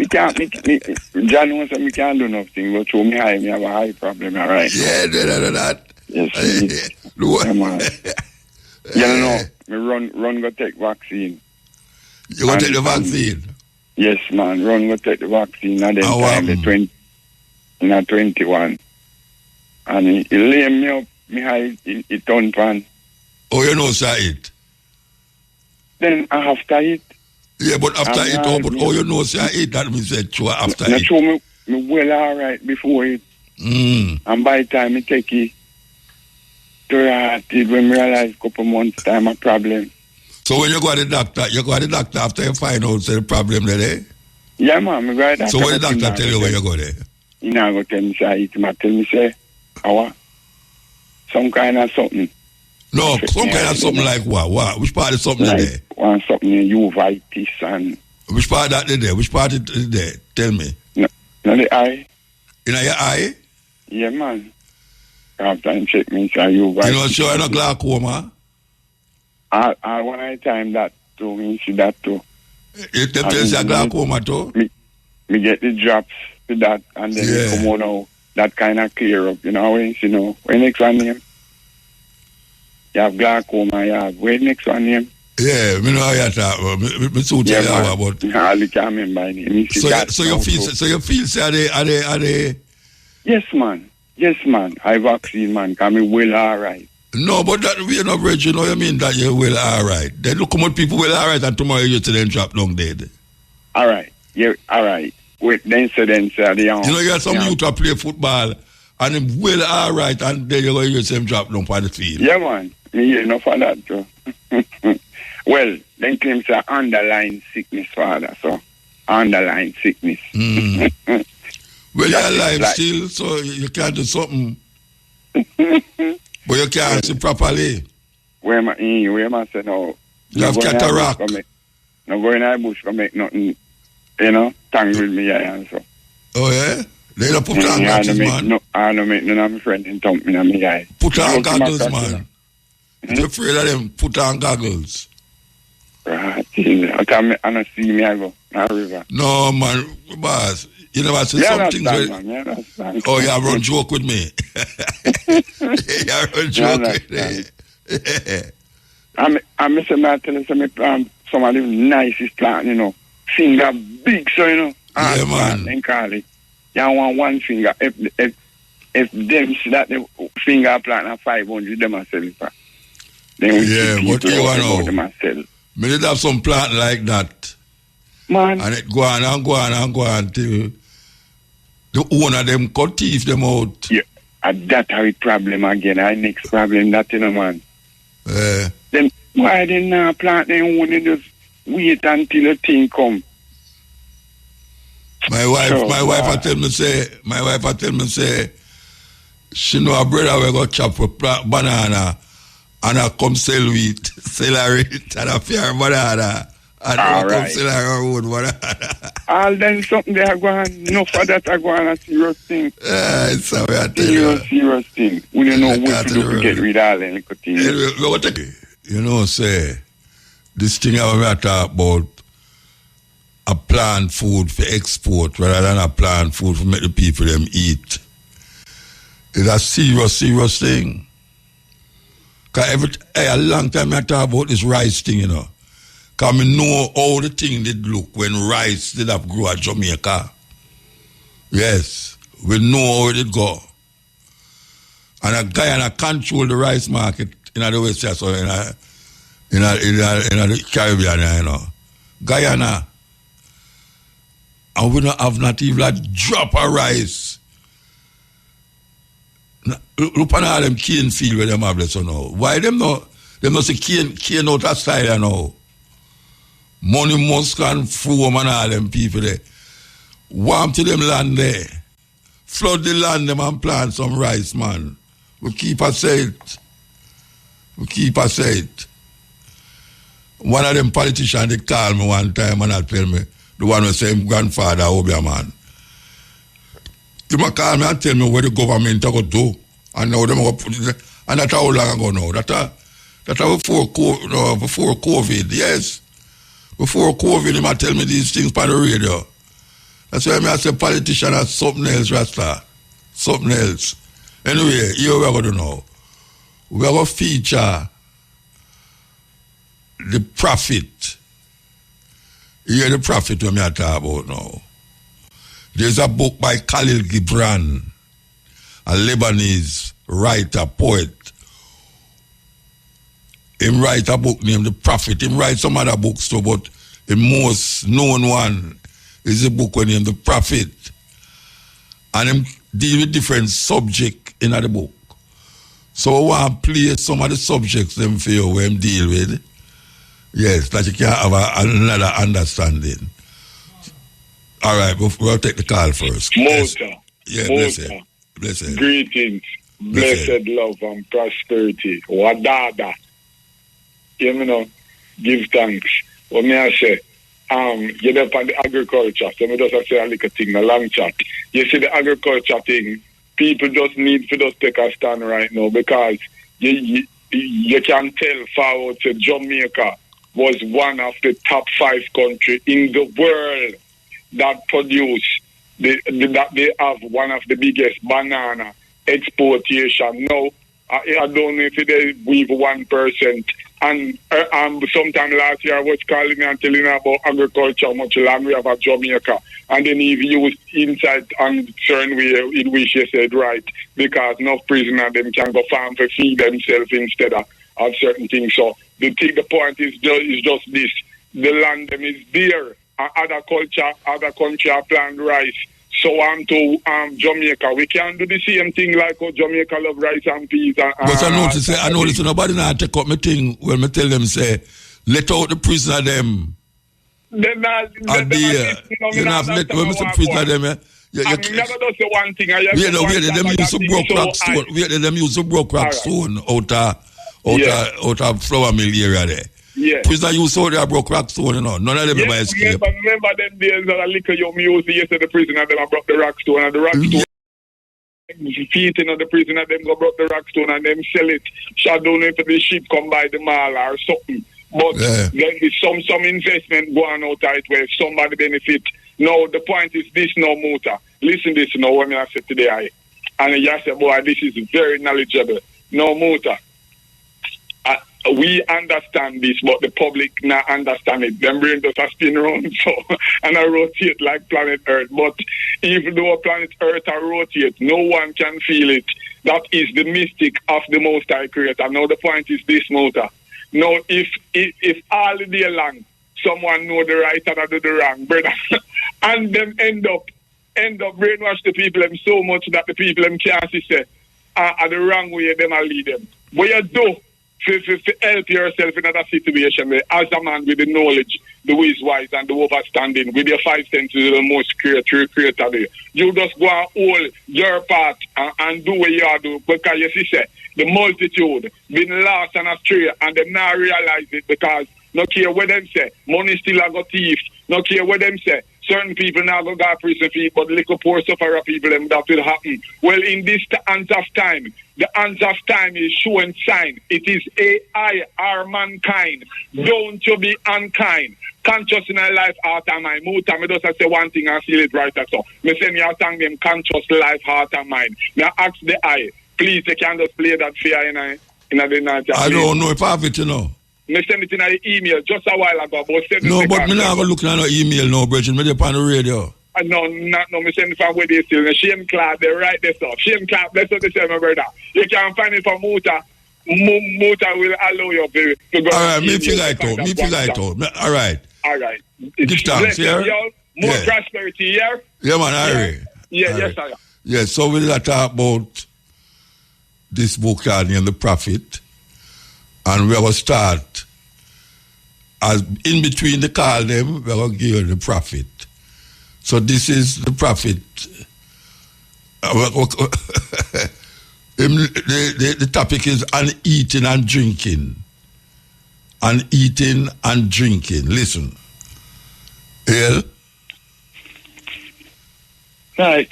John knows that me can't do nothing, but through me high, me have a high problem, all right? Yeah, that. Yes, yeah, man. You know, me run go take vaccine. You go take the vaccine? Yes, man, run go take the vaccine, and then time the 21. And he lay me up, me high, he turn pan. Oh, you know, sir, it? Then after it. Yeah, but after it, you know, sir, it, that means that you are after it. Sure, me well all right before it. And by the time I take it, it when me realize a couple months time a problem. So when you go to the doctor after you find out the problem there, eh? Yeah, man, me go to the doctor. So when the doctor tell you when you go there? He not go tell me say it, might tell me say, some kind of something. No, some kind of something like what? What? Which part is something like, there? Something in uveitis and... Which part that is there? Which part is there? Tell me. No, the eye. In your eye? Yeah, man. After I check me, say uveitis. You know, sure no glaucoma? I one at a time that too, me see that too. You tell you a glaucoma too? Me get the drops to that and then they come on now. That kind of clear up, you know, when next one name? You have glaucoma, you have, when next one name? Yeah, me know how you talk, me so tell you about. I can't remember my name. So you feel, say, are they? Yes, man, I vaccine, man, can me well all right. No, but that we are not rich, you know what I mean, that you're well all right. Then look how much people well all right and tomorrow you to then drop down dead. All right, yeah, all right. Wait, then say they you know, you got some youth to play football and them well all right and then you're going to use them drop down for the field. Yeah, man. Me hear enough of that, too. Well, then claim say underlying sickness, father, so underlying sickness. Well, you're alive still, so you can't do something. But you can't see properly. Where am I say no? You have cataract. No go in the bush to make nothing, you know, tangle me and so. Oh, yeah? They don't put on goggles, man. I don't make none of my friends and thump me on my eye. Put on goggles, man. If you're afraid of them, put on goggles. Right. I don't see me, I go. River. No, man, boss. You never see some things where... Oh, you have run joke with me. You have run joke with me. I miss a man telling some of the nicest plant, you know. Finger big, so, you know. Yeah, man. And call it. You want one finger. If them see that the finger plant at 500, them are selling for. Then we see but you know, them are selling. Me did have some plant like that. Man. And it go on till the owner them cut teeth them out. Yeah. And that are a problem again. Our next problem that, you know, man. Then why they not plant them when they just wait until the thing come? My wife I tell me say she know a brother we go chop a banana and I come sell it and I fear banana and I come sell her own banana. All then something they are going, no for that are going a serious thing. It's how I tell you. Serious thing. We don't know what to do to get rid of all them little things. You know, say, this thing I talk about, a plant food for export rather than a plant food for make the people them eat. It's a serious thing. Because a long time I talk about this rice thing, you know. Because I know how the thing did look when rice did have grow at Jamaica. Yes, we know how it did go. And a Guyana control the rice market in the West, so in the Caribbean, you know. Guyana. And we don't have not even a drop of rice. Look at all them cane field where them have this now. Why them no say cane out of style now? Money Musk and From and all them people there. Warm to them land there. Flood the land them and plant some rice, man. We keep a say it. One of them politicians, they call me one time and they tell me, the one who say him grandfather, Obia man. They might call me and tell me where the government are going to do. And now they going to put it, and that's how long ago now. That's before COVID, yes. Before COVID, they might tell me these things by the radio. That's why I say politician are something else, Rasta. Something else. Anyway, here we're going to know. We're going to feature the prophet. Hear the prophet when I talk about now. There's a book by Khalil Gibran, a Lebanese writer, poet. He write a book named The Prophet. He write some other books too, but the most known one is a book named The Prophet. And him deal with different subjects in the book. So I want to play some of the subjects them for you where him deal with. Yes, that you can have another understanding. All right, we'll take the call first. Mota. Yeah, blessed. Greetings, blessed love and prosperity. Wadada. You know, give thanks. What me I say, you know, on the agriculture, so me just say a little thing, a long chat. You see the agriculture thing, people just need to just take a stand right now because you can tell forward to Jamaica was one of the top 5 countries in the world that produce, that they have one of the biggest banana exportation. Now, I don't know if they weave 1%. And sometime last year I was calling me and telling me about agriculture, how much land we have at Jamaica. And then he used insight and certain way in which he said, right, because no prisoner them can go farm to feed themselves instead of certain things. So the point is just this. The land them is there. Other country are plant rice. So to Jamaica, we can do the same thing like how Jamaica love rice and peas. But I notice nobody now take up my thing when I tell them say, let out the prisoner them. Then you have let when the prisoner them. You never do say one thing. Them use to broke rock stone. Them use to broke rock stone out of flour mill area there. Yeah. Prisoner you saw they broke rock stone, you know. None of them ever escape. Remember them days that a liquor you use yesterday the prisoner them broke the rock stone and the rock stone. Feeding of the prisoner them go broke the rock stone and them sell it. Shut down into the ship come by the mall or something. But there is some investment going out of it where somebody benefit. No, the point is this no Muta. Listen this now when I said today. And you say, boy, this is very knowledgeable. No Muta. We understand this, but the public not understand it. Them brain does a spin around, so and I rotate like planet Earth. But even though planet Earth I rotate, no one can feel it. That is the mystic of the Most High Creator. Now the point is this, Mota. Now if all the day long someone know the right and I do the wrong, brother, and them end up brainwash the people them so much that the people them can't see say are the wrong way them I lead them. What you do? To help yourself in another situation where, as a man with the knowledge, the wise, and the overstanding, with your 5 senses, the most creator there. You just go and hold your part and do what you are doing. Because you see, the multitude been lost and astray, and they now realize it because no care what them say, money still a got thief. No care what them say, certain people now go to prison for it, but little poor sufferer people, them that will happen. Well, in this hands of time, the hands of time is showing sign. It is AI, our mankind. Don't you be unkind. Conscious in our life, heart and mind. Muta, me just say one thing and feel it right. So, me say me a thank them conscious life, heart and mind. Me ask the eye, please, they can just play that fear in the night. I don't know if I have it, you know. Me send it in an email just a while ago. No, but me not looking at no email now, Bridget. Me dey on the radio. No, me send it from where they still. Shane Clark, they write this up. Shane Clark, that's what they say, my brother. You can find it from Muta. Muta will allow you to go. All right, me figure it out. All right. All right. Give thanks, yeah? More prosperity, yeah? Yeah, man, all right. Yeah, yes, sir. Yes, so we'll talk about this book and the prophet. And we're going to start, as in between the call them, we're going to give you the prophet. So this is the prophet. The topic is on eating and drinking. On eating and drinking. Listen. El? Right.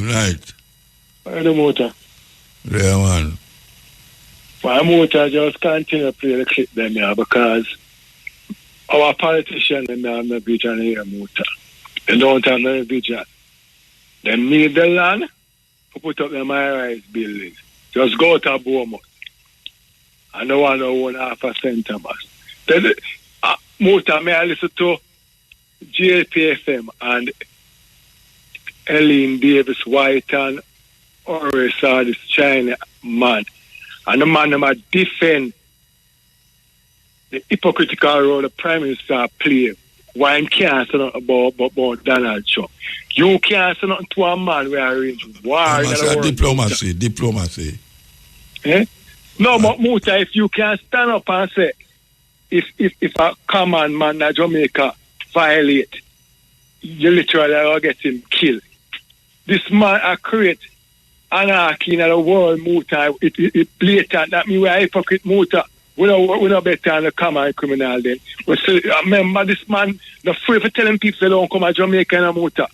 Right. Where's the motor? Yeah, man. My motor just continue to play the clip them here because our politicians and have no vision here, motor. They don't have no vision. They need the land to put up them high-rise buildings. Just go to Bournemouth. I don't want to own half a cent of us. Motor, may I listen to JPFM and Ellen Davis White and Coore saw this China man. And the man them defend the hypocritical role the Prime Minister play. Why he can't say nothing about Donald Trump. You can't say nothing to a man where arrange war. Diplomacy. Eh? No, but Muta, if you can stand up and say, if a common man in Jamaica violate, you literally are getting killed. This man create anarchy in the world, Muta. It blatant. That means we are hypocrite, Muta. We're not better than the common criminal then. Remember, this man, the free for telling people they don't come to Jamaica and Muta.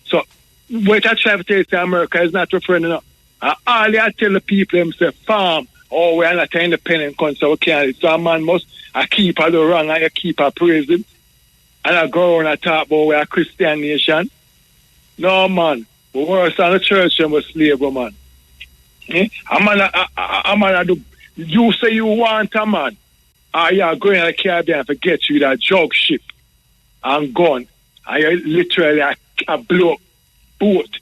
So, what I try to tell you to America is not your friend enough. All I tell the people, them say, farm, we're not an independent country, so we can't. So a man must keep the wrong and keep praising. And I go on and talk about we're a Christian nation. No, man. We're worse than the church and we're slave, man. Eh? A man, you say you want a man. You're going to the Caribbean to get you that jug ship and gun. And you literally a blow boat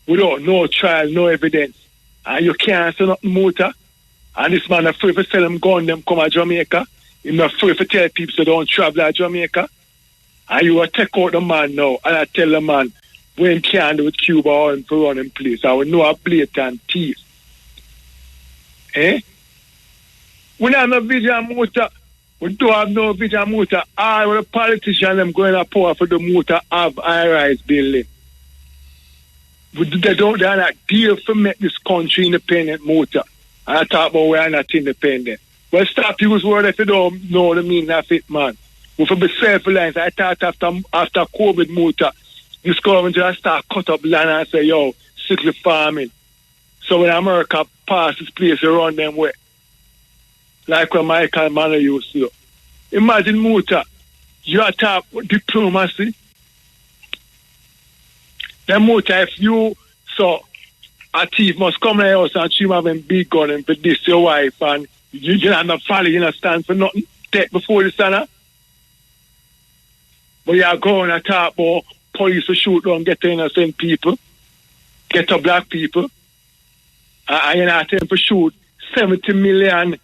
without no trial, no evidence. And you can't say nothing motor. And this man is free to sell them gun, them come to Jamaica. He's not free to tell people they don't travel to Jamaica. And you will take out the man now. And I tell the man, when he can't do with Cuba or him to run in place. I will know a blatant thief. Eh? We don't have no vision motor. We don't have no vision motor. All the politicians them going to power for the motor have high-rise building. They're not deal to make this country independent motor. And I talk about we're not independent. Well, stop use word if you don't know the meaning of it, man. We for be self-reliant. I thought after COVID motor, this government just start cut up land and say, yo, strictly farming. So when America pass this place, they run them way. Like when Michael Mann used to. Imagine motor, you attack diplomacy. Then motor, if you saw a thief must come to your house and she having big gun and for this your wife and you not follow, you not stand for nothing. Take before the sun. But you are going to talk about police to shoot down, get innocent people, get to black people, and you're not telling to shoot 70 million.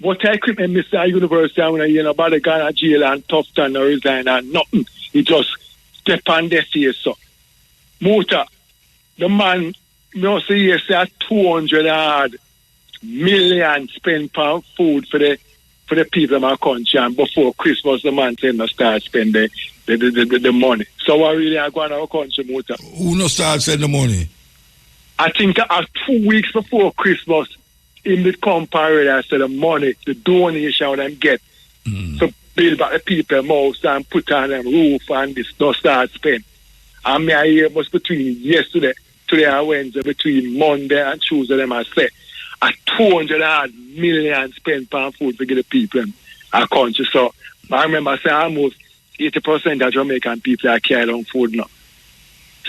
What equipment Mr. University when you know about the Ghana jail and Tufton or resign and nothing. He just step on their face. So motor, the man must say yes, 200 million spent on food for the people in my country, and before Christmas the man said no start spend the money. So what really are going to our country, motor? Who no start send the money? I think 2 weeks before Christmas in the compare I said the money, the donation them get. So build back the people house and put on them roof and this, no start spend. And me I hear was between yesterday, today and Wednesday, between Monday and Tuesday, them I say, a 200 million spent on food to get the people in our country. So I remember I say almost 80% of Jamaican people are carrying on food now.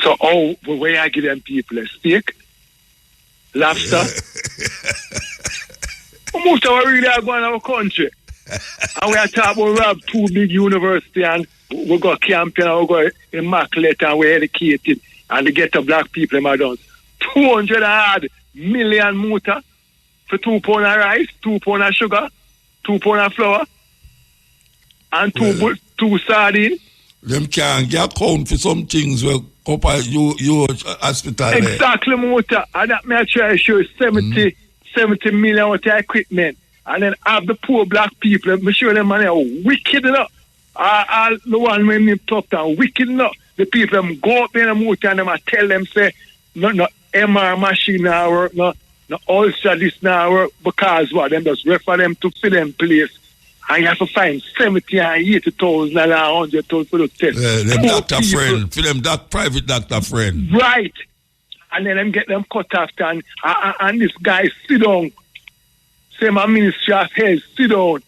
So where I give them people a steak, lobster, most of our really are going to our country. And we are talking about rob 2 big universities and we got campaign and we got immaculate and we're educated and they get the black people in my dance. 200 million muta for 2 pounds of rice, 2 pounds of sugar, 2 pounds of flour, and two sardines. Them can't get account for some things where couple you hospital. Exactly, muta. And that may try to show 70 million worth of equipment. And then have the poor black people, I'm sure them money are wicked enough. All the one when they talk down, wicked enough. The people them go up there and muta and them I tell them say no MR machine now work, no ulcer this now work because what them just refer them to fill them place. And you have to find 70 and 80,000 and 100,000 for the test. Them doctor people. Friend, for them private doctor friend. Right. And then them get them cut off and this guy sit down. Say my Ministry of Health, sit down.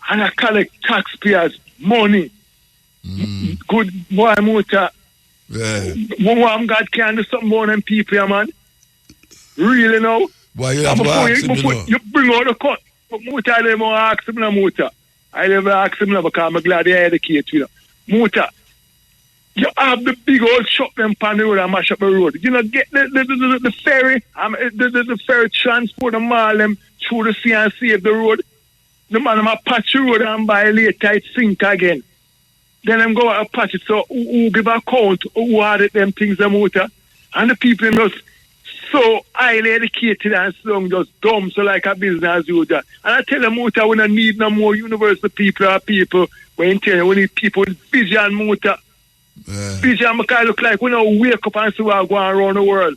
And I collect taxpayers' money. Good boy, Muta. Yeah. One God can do something more than people, man. Really now? Why you have to ask him, you bring out the cut. But Muta, I never ask him, no, Muta. I never ask him, no, because I'm glad they educate you. Muta, you have the big old shop them on the road and mash up the road. You know, get the ferry, the ferry transport them all them through the sea and save the road. The man them patch the road and buy later it sink again. Then them go out and patch it. So who give account who added them things them Muta? And the people just so highly educated and so just dumb, so like a business do that. And I tell them, Muta, we don't need no more university people or people. We need people with vision, Muta. Vision, because look like we don't wake up and see what's going around the world.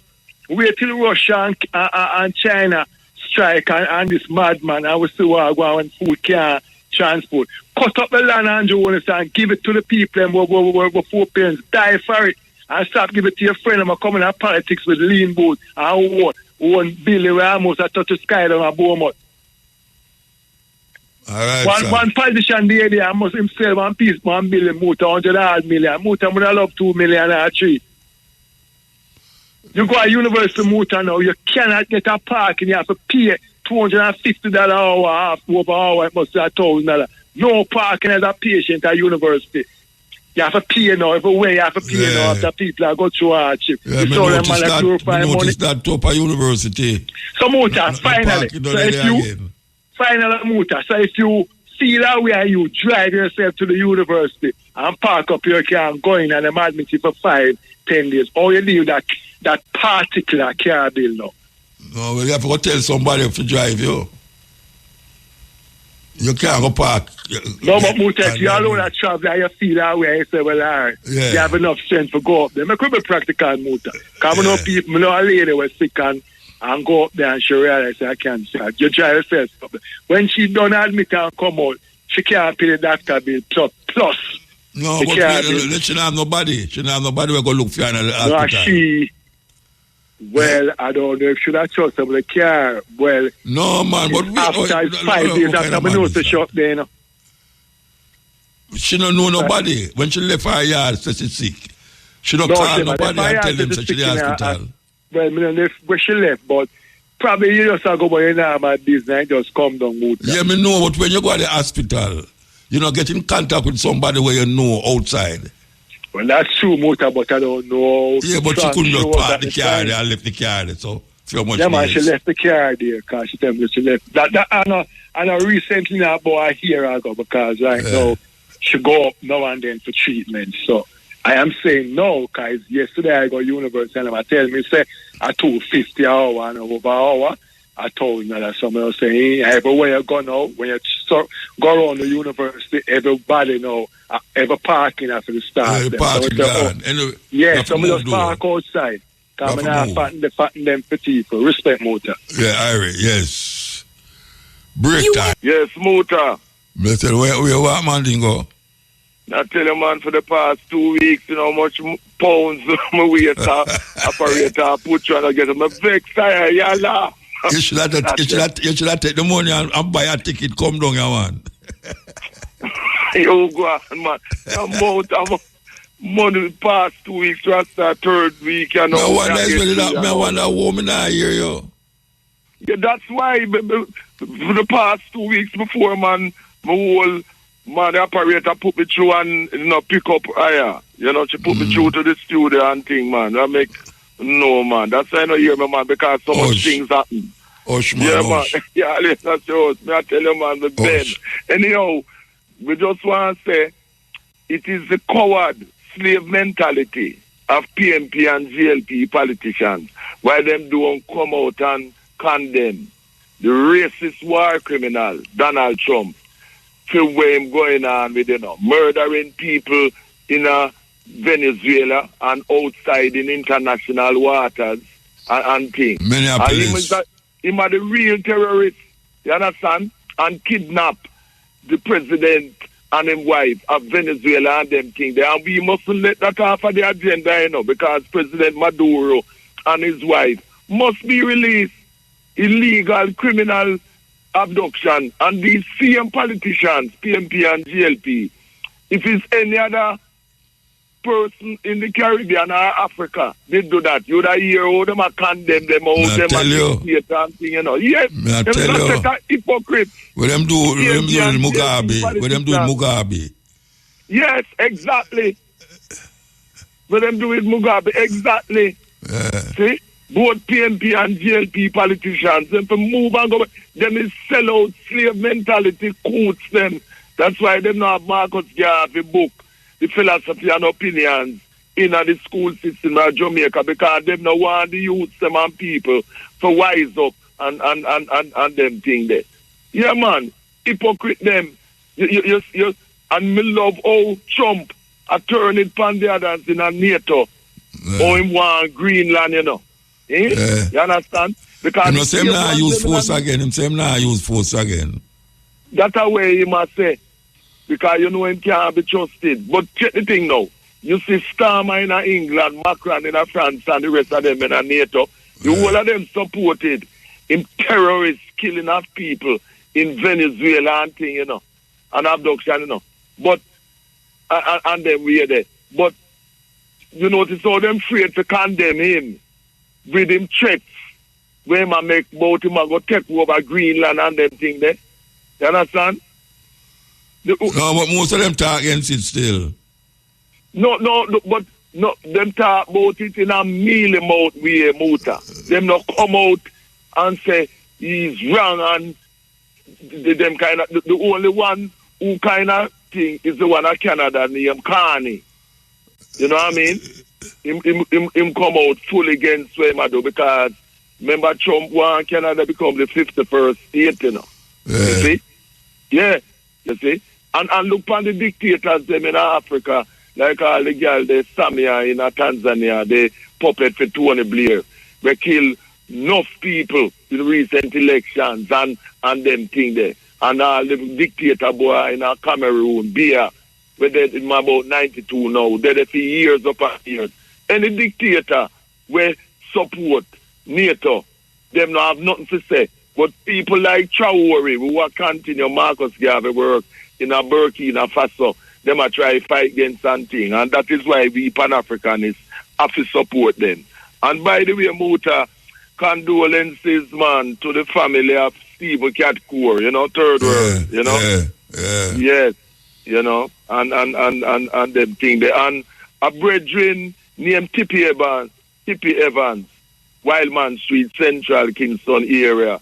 Wait till Russia and China strike and this madman and we see what's going on when food can't transport. Cut up the land and give it to the people and where 4 parents die for it. And stop giving it to your friend and come in politics with lean boat and one billion where almost I touch the sky down a Beaumont. One politician there, I must himself 1 piece, 1 billion, Muta, 100 million. Muta would have loved 2 million or 3. You go to University Muta now, you cannot get a park and you have to pay $250 an hour, over hour, it must be $1,000. No parking as a patient at university. You have to pay now, everywhere you have to pay now after people are go through hardship. Yeah, you notice that top of university. So Muta, finally, Muta, so if you feel that way you drive yourself to the university and park up your car and go in and them admit you for 5-10 days, or you leave that particular car bill now. No, well, you have to go tell somebody to drive you. You can't go park. No, but Muta, if you alone that travel and you feel that way, you say, well, all right, you have enough strength to go up there. I could be practical, Muta. Because I know people, I know a lady was sick and go up there and she realized I can't start. You try yourself. When she done admit and come out, she can't pay the doctor bill plus. No, but she don't have nobody. She don't have nobody who go look for her in the hospital. Well, I don't know if she have trust of the car. Well, no, man, but after 5 days, after I know the shop there, you know. She don't know nobody. When she left her yard, said she's sick. She don't call nobody and tell them she's in the hospital. Well, I don't know where she left, but probably you just go by your normal business and just come down. Yeah, me know, but when you go to the hospital, you know, get in contact with somebody where you know outside. Well, that's true, Muta, but I don't know. Yeah, but she couldn't just park the car there and left the car there, so few much man, she left the car there because she told me she left. I know recently now about a year ago because now she go up now and then for treatment. So I am saying no because yesterday I go to university and I tell me, say, I $250 an hour and over an hour. I told you that someone else saying, everywhere you go now, when you go around the university, everybody know, every parking after the start. The parking gone. Yeah, some of those park outside. Come and fatten them for people. Respect, Muta. Yeah, Irie, yes. Break time. Yes, Muta. Blessed, where what man thing go? I tell you, man, for the past 2 weeks, you know how much pounds my weight operator put you on to get them. I'm vexed, yeah, laugh. You should have take the money and buy a ticket, come down here, man. You go on, man. I'm money past 2 weeks, just the third week, you know. I wonder how woman I hear you. Yeah, that's why for the past 2 weeks before, man, my whole the operator put me through and pick up higher. You know, she put me through to the studio and thing, man. I make no, man. That's why I don't hear me, man, because so much things happen. Osh, man. Yeah, man. Yeah, that's yours. Me I tell you, man, the Ben. Anyhow, we just want to say it is the coward slave mentality of PMP and GLP politicians why them don't come out and condemn the racist war criminal Donald Trump for where him going on with murdering people in Venezuela and outside in international waters and things. Minneapolis. Him are the real terrorist, you understand? And kidnap the president and his wife of Venezuela and them things there. And we mustn't let that off of the agenda, because President Maduro and his wife must be released. Illegal criminal abduction. And these same politicians, PMP and GLP, if it's any other person in the Caribbean or Africa, they do that. You would hear how them condemn them, how them dictate and thing, Yes, them such a hypocrite. What them do with Mugabe? What them do with Mugabe? Yes, exactly. What them do with Mugabe? Exactly. See? Both PMP and GLP politicians, them to move and go, them is sell out slave mentality, coats them. That's why them not have Marcus Garvey book, the philosophy and opinions in the school system of Jamaica, because them no want the youth, them and people to wise up and them thing there. Yeah, man, hypocrite them. You and me love how Trump turn it pan the others in a NATO. How him want Greenland, You understand? Because him not use force again. Him say him not use force again. That's the way he must say. Because him can't be trusted. But check the thing now. You see Starmer in England, Macron in France, and the rest of them in NATO. The whole of them supported in terrorists killing of people in Venezuela and thing, and abduction, But and then we are there. But you notice how them afraid to condemn him with him threats where man make both him and go take over Greenland and them thing there. You understand? No, but most of them talk against it still. No, but them talk about it in a mealy mouth way, Muta. Them not come out and say he's wrong and them kind of the only one who kind of thing is the one of Canada named Carney. You know what I mean? Him come out full against Swemado because remember Trump want Canada become the 51st state, You see? Yeah, you see? And look on the dictators them in Africa, like all the girls, the Samia in Tanzania, the puppet for Tony Blair. They kill enough people in recent elections and them thing there. And all the dictator boy in Cameroon, Bia, where they're about 92 now. They're there for years upon years. Any dictator will support NATO, them not have nothing to say. But people like Coore, who will continue Marcus Garvey work in Burkina Faso, them are try to fight against something. And that is why we Pan-Africanists have to support them. And by the way, Muta, condolences, man, to the family of Stephen Cat Coore, third world, Yes, and them thing there. And a brethren named Tippy Evans, Wildman Street, Central Kingston area,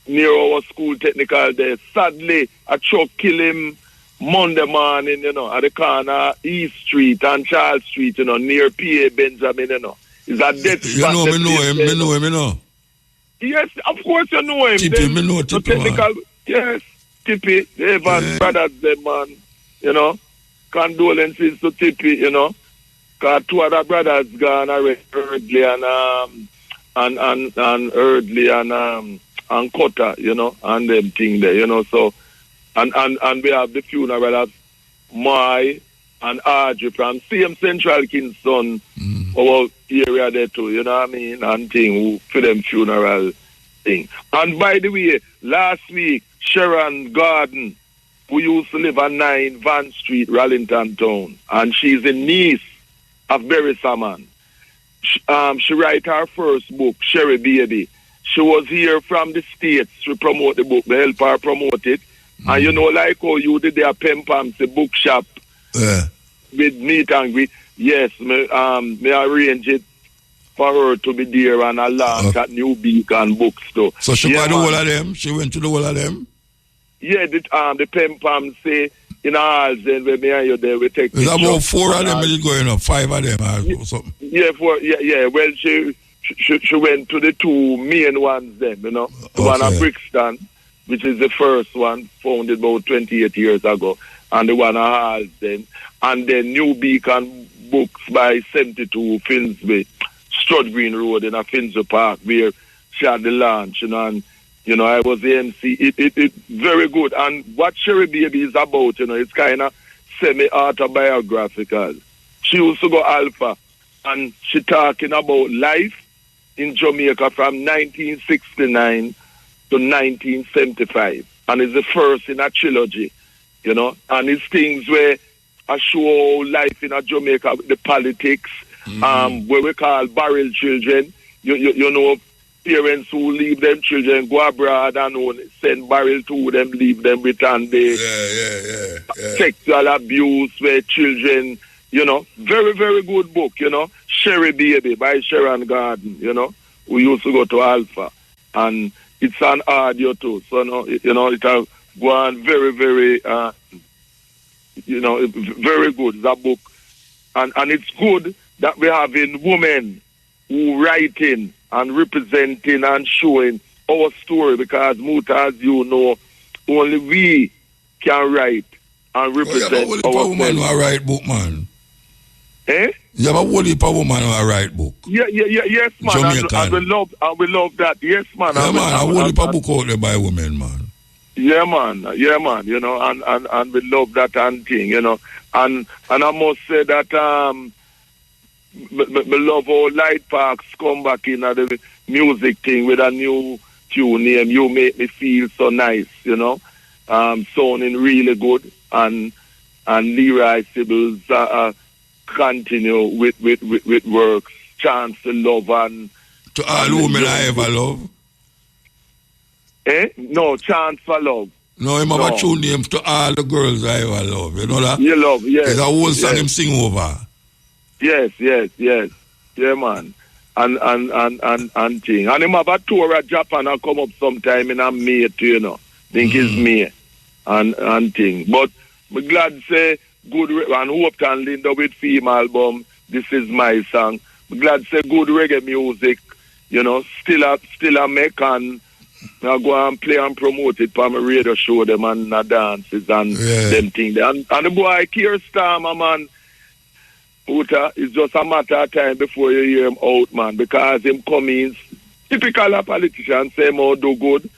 near our school technical there. Sadly, a truck killed him Monday morning, at the corner East Street and Charles Street, near P.A. Benjamin, It's a death spot. Me know him. Yes, of course you know him. Tippy, me know Tippy, man. Yes, Tippy, the Evans brothers, them, man, Condolences to Tippy, because two other brothers gone already, Erdley and Erdley and Cutter, and them thing there, so And we have the funeral of Mai and Audrey from same Central Kingston, our area there too, you know what I mean? And thing, who for them funeral thing. And by the way, last week, Sharon Garden, who used to live on 9 Van Street, Rallington Town, and she's a niece of Barry Salmon. She write her first book, Sherry Baby. She was here from the States to promote the book, to help her promote it. And you know, like how you did their Pen Pams, the bookshop with meet and greet. Yes, me arrange it for her to be there and launch at New Beacon Bookstore. So she got the whole of them? She went to the whole of them? Yeah, the Pen Pams say in ours, then when me and you there, we take there's about 4 of them is going up, 5 of them or something. Yeah, 4, yeah. Well, she went to the 2 main ones then, you know. The one at Brixton, which is the first one, founded about 28 years ago, and the one at Halsden, and then New Beacon Books by 72 Finsbury, Stroud Green Road in a Finsbury Park, where she had the launch, you know, and you know, I was the MC. It very good. And what Sherry Baby is about, you know, it's kind of semi-autobiographical. She used to go Alpha, and she talking about life in Jamaica from 1969 to 1975. And it's the first in a trilogy, you know. And it's things where I show life in a Jamaica, the politics, where we call barrel children. You know, parents who leave them children go abroad and send barrel to them, leave them return the sexual abuse where children, you know, very, very good book, you know, Sherry Baby by Sharon Garden, you know, we used to go to Alpha, and it's an audio too, so you know, it has gone very, very, you know, very good, that book, and it's good that we have in women who writing and representing and showing our story, because Muta, as you know, only we can write and represent you have a woman who write book, man. Eh? You have a whole heap of woman who write book. Yes, man. And we love that. Yes, man. Yeah, man. A whole heap of book out there by women, man. Yeah, man. You know, and we love that and thing, you know. And I must say that me love how Light Parks come back in at the music thing with a new tune name, You Make Me Feel So Nice, you know. Sounding really good, and Leroy Sibbles continue with works, Chance to Love and to all women I ever love. No, Chance for Love. No, him have a tune name To All the Girls I Ever Love. You know that? You love, yes. It's a whole song him sing over. Yes. Yeah, man. And thing. And him have a tour at Japan and come up sometime in a May too, you know. Think it's May and thing. But I'm glad to say good and hope can link up with female album. This is my song. I'm glad to say good reggae music, you know, still a make, and I go and play and promote it for my radio show them and dances and them things. And the boy Keir Starmer, man, it's just a matter of time before you hear him out, man, because him coming, typical a politician, say more do good,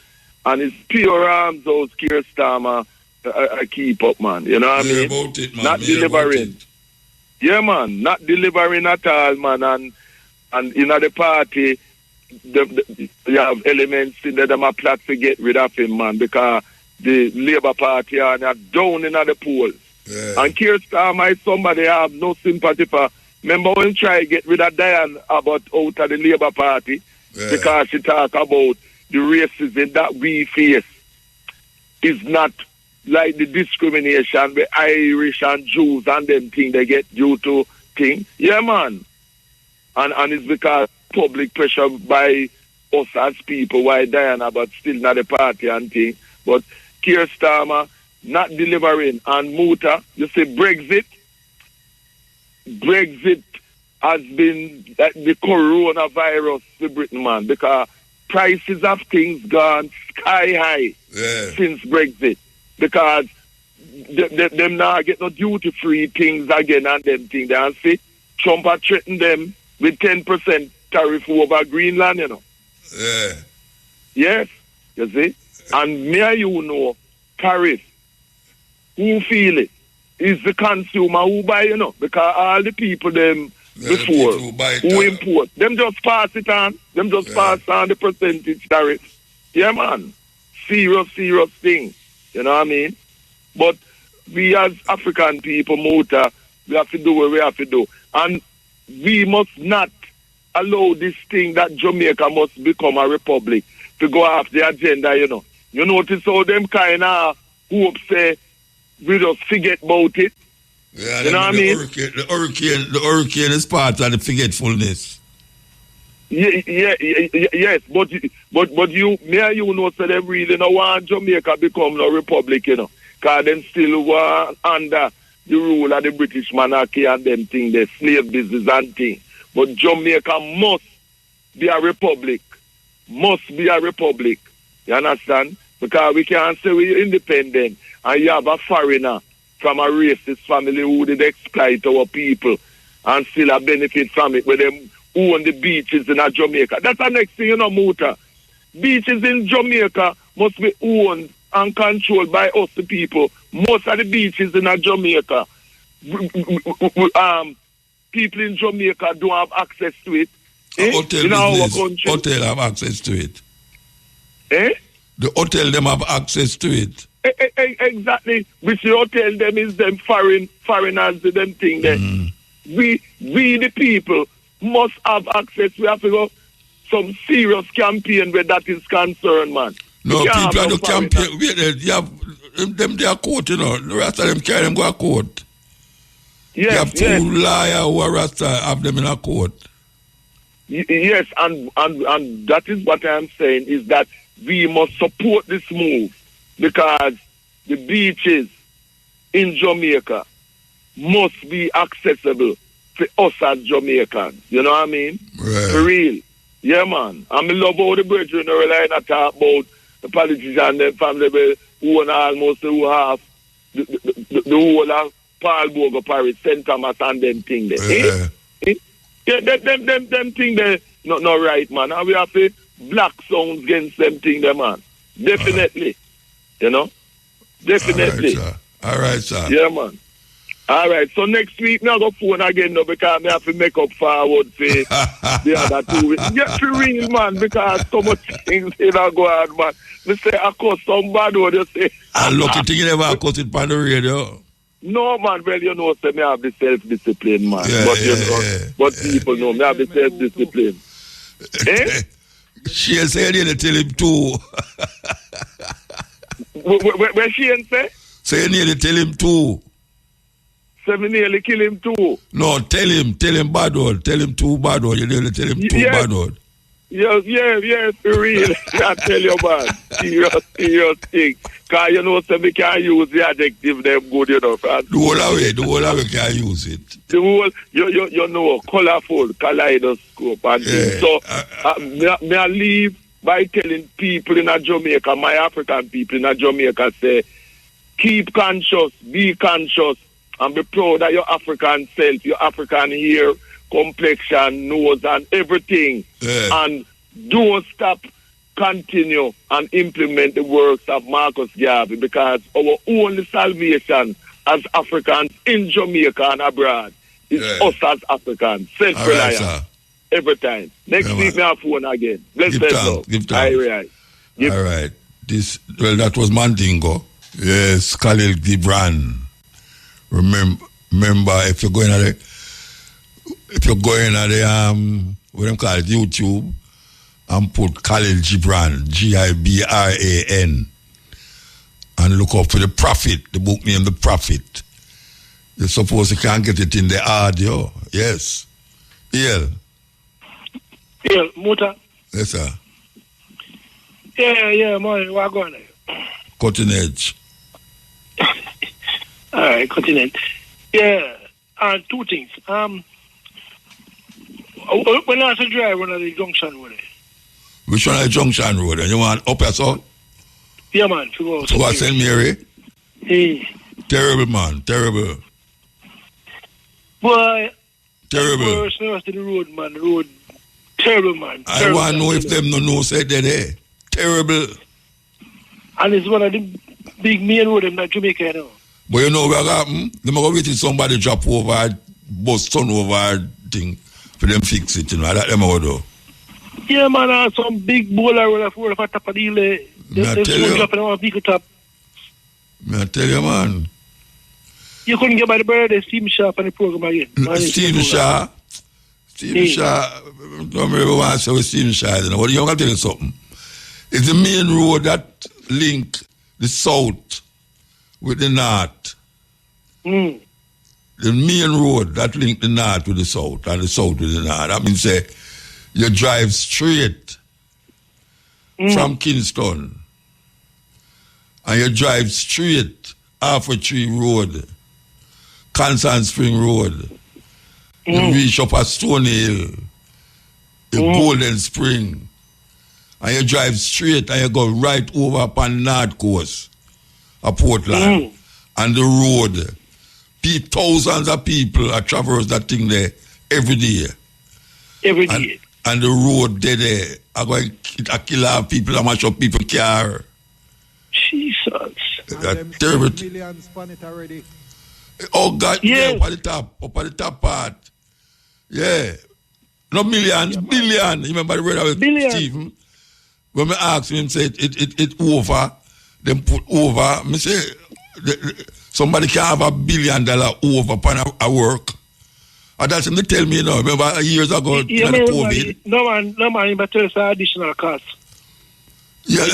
and his pure arms out, Keir Starmer, I keep up, man. You know what I mean? About it, man. Not delivering. Yeah, man, not delivering at all, man, and in the party, you have elements in there that are plot to get rid of him, man, because the Labour Party are down in the polls. Yeah. And Keir Starmer is somebody I have no sympathy for. Remember when he tried to get rid of Diane Abbott out of the Labour Party because she talk about the racism that we face is not like the discrimination with Irish and Jews and them thing they get due to thing. Yeah, man. And it's because public pressure by us as people why Diane Abbott still not the party and thing. But Keir Starmer not delivering. And Muta, you say Brexit has been the coronavirus to Britain, man, because prices of things gone sky high since Brexit, because them now get no duty-free things again and them things. And see, Trump had threatened them with 10% tariff over Greenland, you know. Yeah. Yes, you see. And me and you know, tariff who feel it? Is the consumer who buy, because all the people them before who import, them just pass it on. Them just pass on the percentage tariff. Yeah, man. Serious thing. You know what I mean? But we as African people, Muta, we have to do what we have to do. And we must not allow this thing that Jamaica must become a republic to go off the agenda, You notice how them kind of hope say we just forget about it. Yeah, you know what I mean? The hurricane is part of the forgetfulness. Yes, but you, me and you know, so they really don't want Jamaica become no republic, because them still want under the rule of the British monarchy and them thing, the slave business and thing. But Jamaica must be a republic. Must be a republic. You understand? Because we can't say we're independent and you have a foreigner from a racist family who did exploit our people and still have benefit from it, with them own the beaches in Jamaica. That's the next thing, Muta. Beaches in Jamaica must be owned and controlled by us, the people. Most of the beaches in Jamaica, people in Jamaica don't have access to it. Hotel have access to it. The hotel them have access to it. Exactly. Which the hotel them is them foreigners, them thing there. We the people must have access. We have to go some serious campaign where that is concerned, man. No, people are the campaign. You have them they are court, The rest of them carry them go to court. Yes, you have two liars who are Rasta have them in a court. Yes, and that is what I am saying, is that we must support this move, because the beaches in Jamaica must be accessible for us as Jamaicans. You know what I mean? Right. For real. Yeah, man. And I love how the brethren are relying to talk about the politicians and their family who own almost who have the whole of Paul Bogo Parish, St. Thomas and them thing there. Yeah, them thing there not right, man. And we have to black sounds against them thing there, man. Definitely. Definitely. All right, sir. Yeah, man. All right, so next week, now go phone again, because I have to make up forward for the other 2 weeks. Get for real, man, because so much things go on, man. Me say, I cause somebody what you say. I'm lucky thing you never cause it on the radio. No, man, well, say me have the self-discipline, man. But people know me have the self-discipline. She said you tell him too. Where she say? Say you nearly tell him too. Say me nearly kill him too. No, tell him bad word. Tell him too bad word. You nearly tell him too bad word. Yes, for real. I tell you, man. Serious thing. Because, say me can't use the adjective them good, The whole way can't use it. The whole, colorful, kaleidoscope. And so, may I leave by telling people in Jamaica, my African people in Jamaica, say, keep conscious, be conscious, and be proud of your African self, your African hair, complexion, nose, and everything. And don't stop, continue, and implement the works of Marcus Garvey, because our only salvation as Africans in Jamaica and abroad is us as Africans. Self-reliance. Right, every time. Next week, we have phone again. Bless them. Give time. All right. That was Mandingo. Yes, Khalil Gibran. Remember, if you're going at the what them call it, YouTube, and put Khalil Gibran, Gibran, and look up for The Prophet, the book named The Prophet. You're supposed you can't get it in the audio. Yes. Yeah, Muta. Yes, sir. Yeah, man, we're going there. Cutting edge. All right, cutting edge. Yeah, two things. When I was drive on the junction road. Which one is the junction road? And you want up as well? Yeah, man. To go St. Mary? Hey. Terrible, man. Terrible. Boy. Terrible. Worse to the road, man. The road. Terrible, man. I want to know if them no say they're there. Terrible. And it's one of the big main road in Jamaica, But you know what happen? They're going to wait till somebody drop over, bust turn over thing for them fix it, you know. That them going to do. Yeah, man, some big bowler will have a top of the hill. They're dropping on a big top. I tell you, man. You couldn't get by the bird, Steve Shaw on the program again. Steve Shaw, don't remember what I said with Steve Shaw. You know what? I'm going to tell you something. It's the main road that link the south with the north. The main road that link the north with the south and the south with the north. That means say you drive straight from Kingston and you drive straight Halfway Tree Road, Constant Spring Road. You reach up at Stone Hill, the Golden Spring, and you drive straight and you go right over upon North Coast of Portland. And the road, thousands of people are traverse that thing there every day. Every day. And the road there, are going to kill our people, and mash up people car. Jesus. That's terrible. Millions on it already. Oh God, Yes. yeah, up at the top part. Yeah. No millions, billion. You remember the brother with Stephen? When I asked him, said it over, then put over. Me say somebody can have $1 billion over upon a work. And that's him to tell me, you know, remember years ago, COVID. No man, but tell us additional cost. Yeah,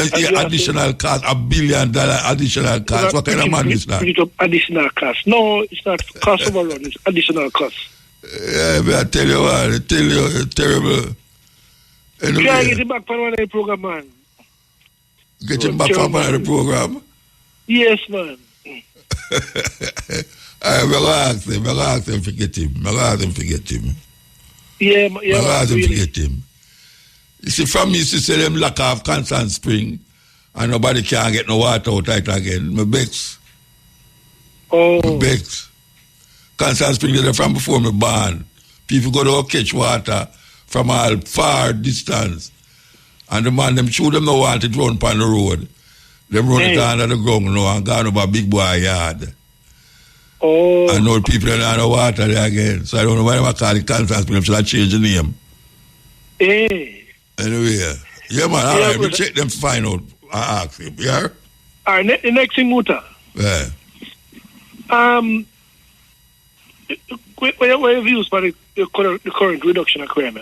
additional cost, $1 billion additional cost. What kind of man is that? Additional cost. No, it's not cost overrun, it's additional cost. Yeah, but I tell you what, it's terrible. Anyway, Can I get him back from one of the program, man? Get him back from one of the program? Yes, man. I'm going to ask him to get him. Yeah, forget him. You see, from me, to say them lack of Constant Spring and nobody can get no water out it again. My begs. Constant Spring is from before me born. People go to catch water from all far distance. And the man, them show them no water to run upon the road. Them run it under the ground now and gone over big boy yard. And now people don't have no water there again. So I don't know why they call it Constant Spring. Should I change the name? Anyway, yeah, man, all right, we check them to find out. I ask him, yeah? All right, the next thing, Muta. Yeah. What are your views about the current reduction of crime?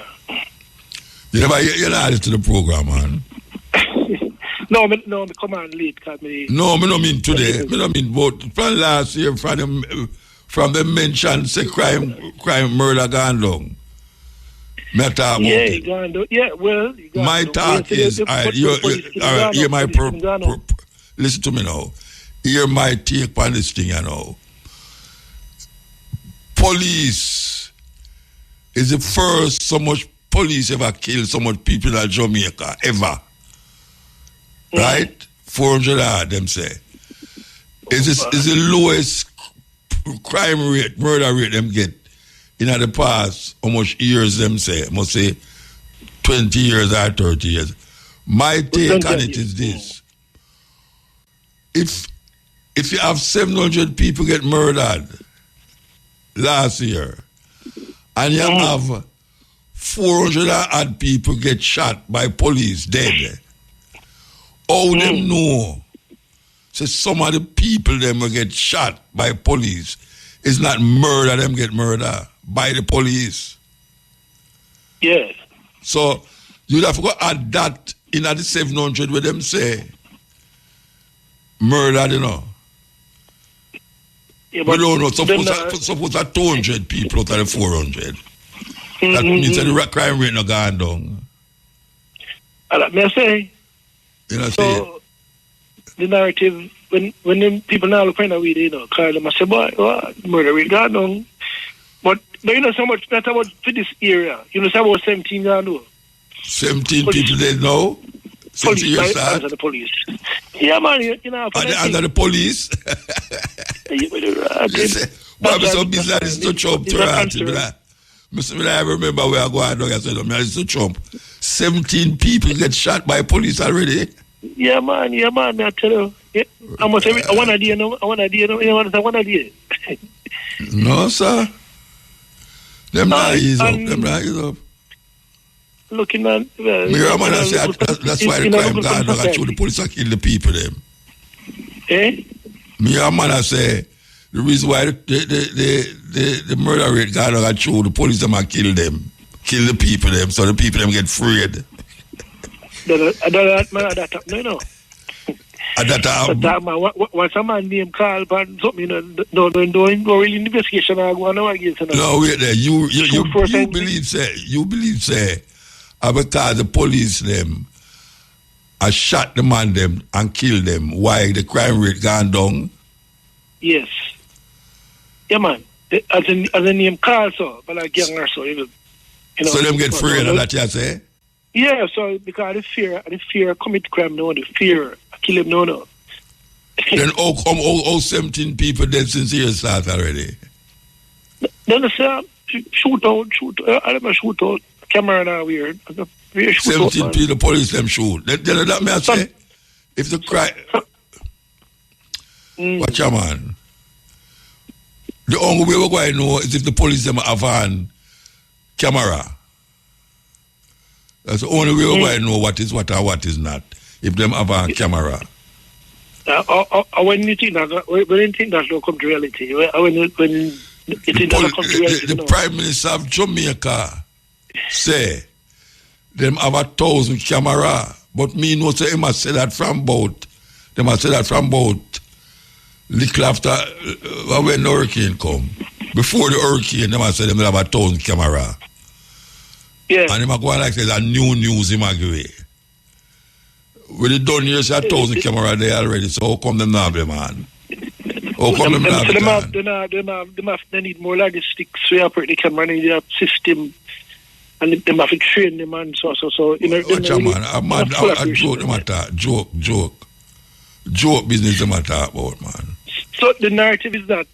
You're not added to the program, man. No, come on late. No, I don't mean today. I don't mean both. From last year, from the mention, say crime, murder gone down. My talk My talk is, listen to me now. Hear my take on this thing, you know. Police is the first so much police ever killed so much people in Jamaica, ever. Right? 400 odd, them say. Is the lowest crime rate, murder rate them get in the past, how much years them say? Must say 20 years or 30 years. My take on it is this. If you have 700 people get murdered last year, and you have 400 odd people get shot by police dead, how them know? So some of the people them will get shot by police. It's not murder, them get murder by the police. Yes. So you'd have to go add that in at the 700 where them say murder, you know. Yeah, we don't know. Suppose that 200 people out of the 400. That means that the crime rate not gone down. May I say? You know, so the narrative, when them people now look at we, you know, call them and say, boy, murder rate gone down. But you know so much, not about for this area. You know, so about 17 gone down. 17 people dead now? 60 years under the police. Yeah, man, you know. Under the police? Why am I so busy that it's to Trump to I remember where I go and I said, it's to Trump. 17 people get shot by police already. Yeah, man, I tell you. Yeah, I must have. I want a day. No, I want a day. No, you want to say one a day. No, sir. Them lies up. Them lies up. Looking at. That's why the crime gone down and show the police and kill the people them. Eh? Me and man I say the reason why the murder rate gone down and show the police them and kill them. Kill the people them so the people them get freed. No. Once a man named Carl but something, don't really investigation. I go on against him. No, wait there. You believe say, because the police them I shot the man them and killed them. Why the crime rate gone down? Yes. Yeah, man. As a name Carl, so but like gang or so, you know. So them get free, that you say? Yeah, so because the fear commit crime, no, the fear kill him, no. Then all 17 people dead since the year start already. Then say shoot out. I don't shoot out. Camera now weird. 17 people, the police them shoot. Then that may I say, if the crime, watch your man. The only way we're going to know is if the police them have on camera. That's the only way we're going to know what is what and what is not. If them have on camera. When you think that will come to reality, when you think that will come to reality, the Prime Minister of Jamaica say them have 1,000 camera, but me know say him must say that from about little after when the hurricane come. Before the hurricane, they must say them have 1,000 camera. Yeah. And him go on like say that new news him give. With the done here, 1,000 camera there already, so how come them not be, man? How come them not be? They need more logistics to operate the camera, they need a system, and they have to train them, man. So, you know. Watch a man, a joke them attack, joke business them attack about, man. So the narrative is that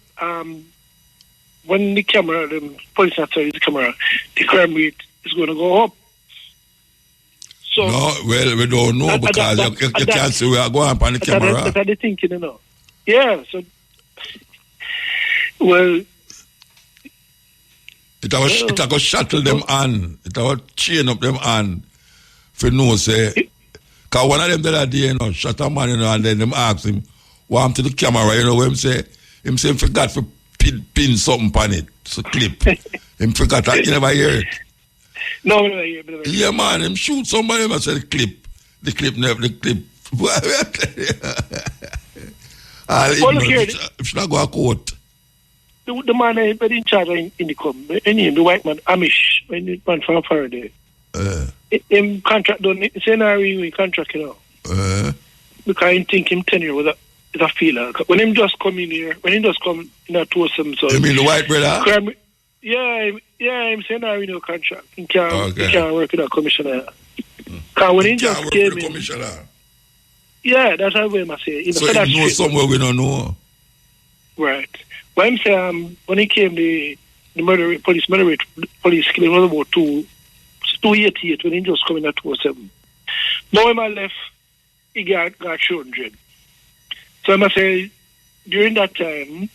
when the camera, the police officer the camera, the crime rate is going to go up. So, no, well, we don't know because you can't see we are going on the camera. That's what they're thinking, you know. Yeah, so, well... It was shuttle them on. It was chain up them on. For no say... Because one of them the other day, you know, shut a man, you know, and then them ask him, want to the camera, you know, what him say he forgot to pin something on it, so clip. Him forgot that, you never hear it. No. Yeah, man, him shoot somebody, him say the clip. If she not go to court. The man in charge in the com, the white man, Amish, the man from Faraday. Him contract done scenario in contract, you know. Because I think him tenure was a feeler. When him just come in here, when him just come in a twosome, so you mean the white brother? Yeah, him scenario in a contract. He can't work with a commissioner. Because when he just came in, yeah, that's how we must say. You know, so he knows somewhere we don't know. Right. When him say when he came the police killing was about 288 when he just come in at 207. Now him left, he got 200. So I must say during that time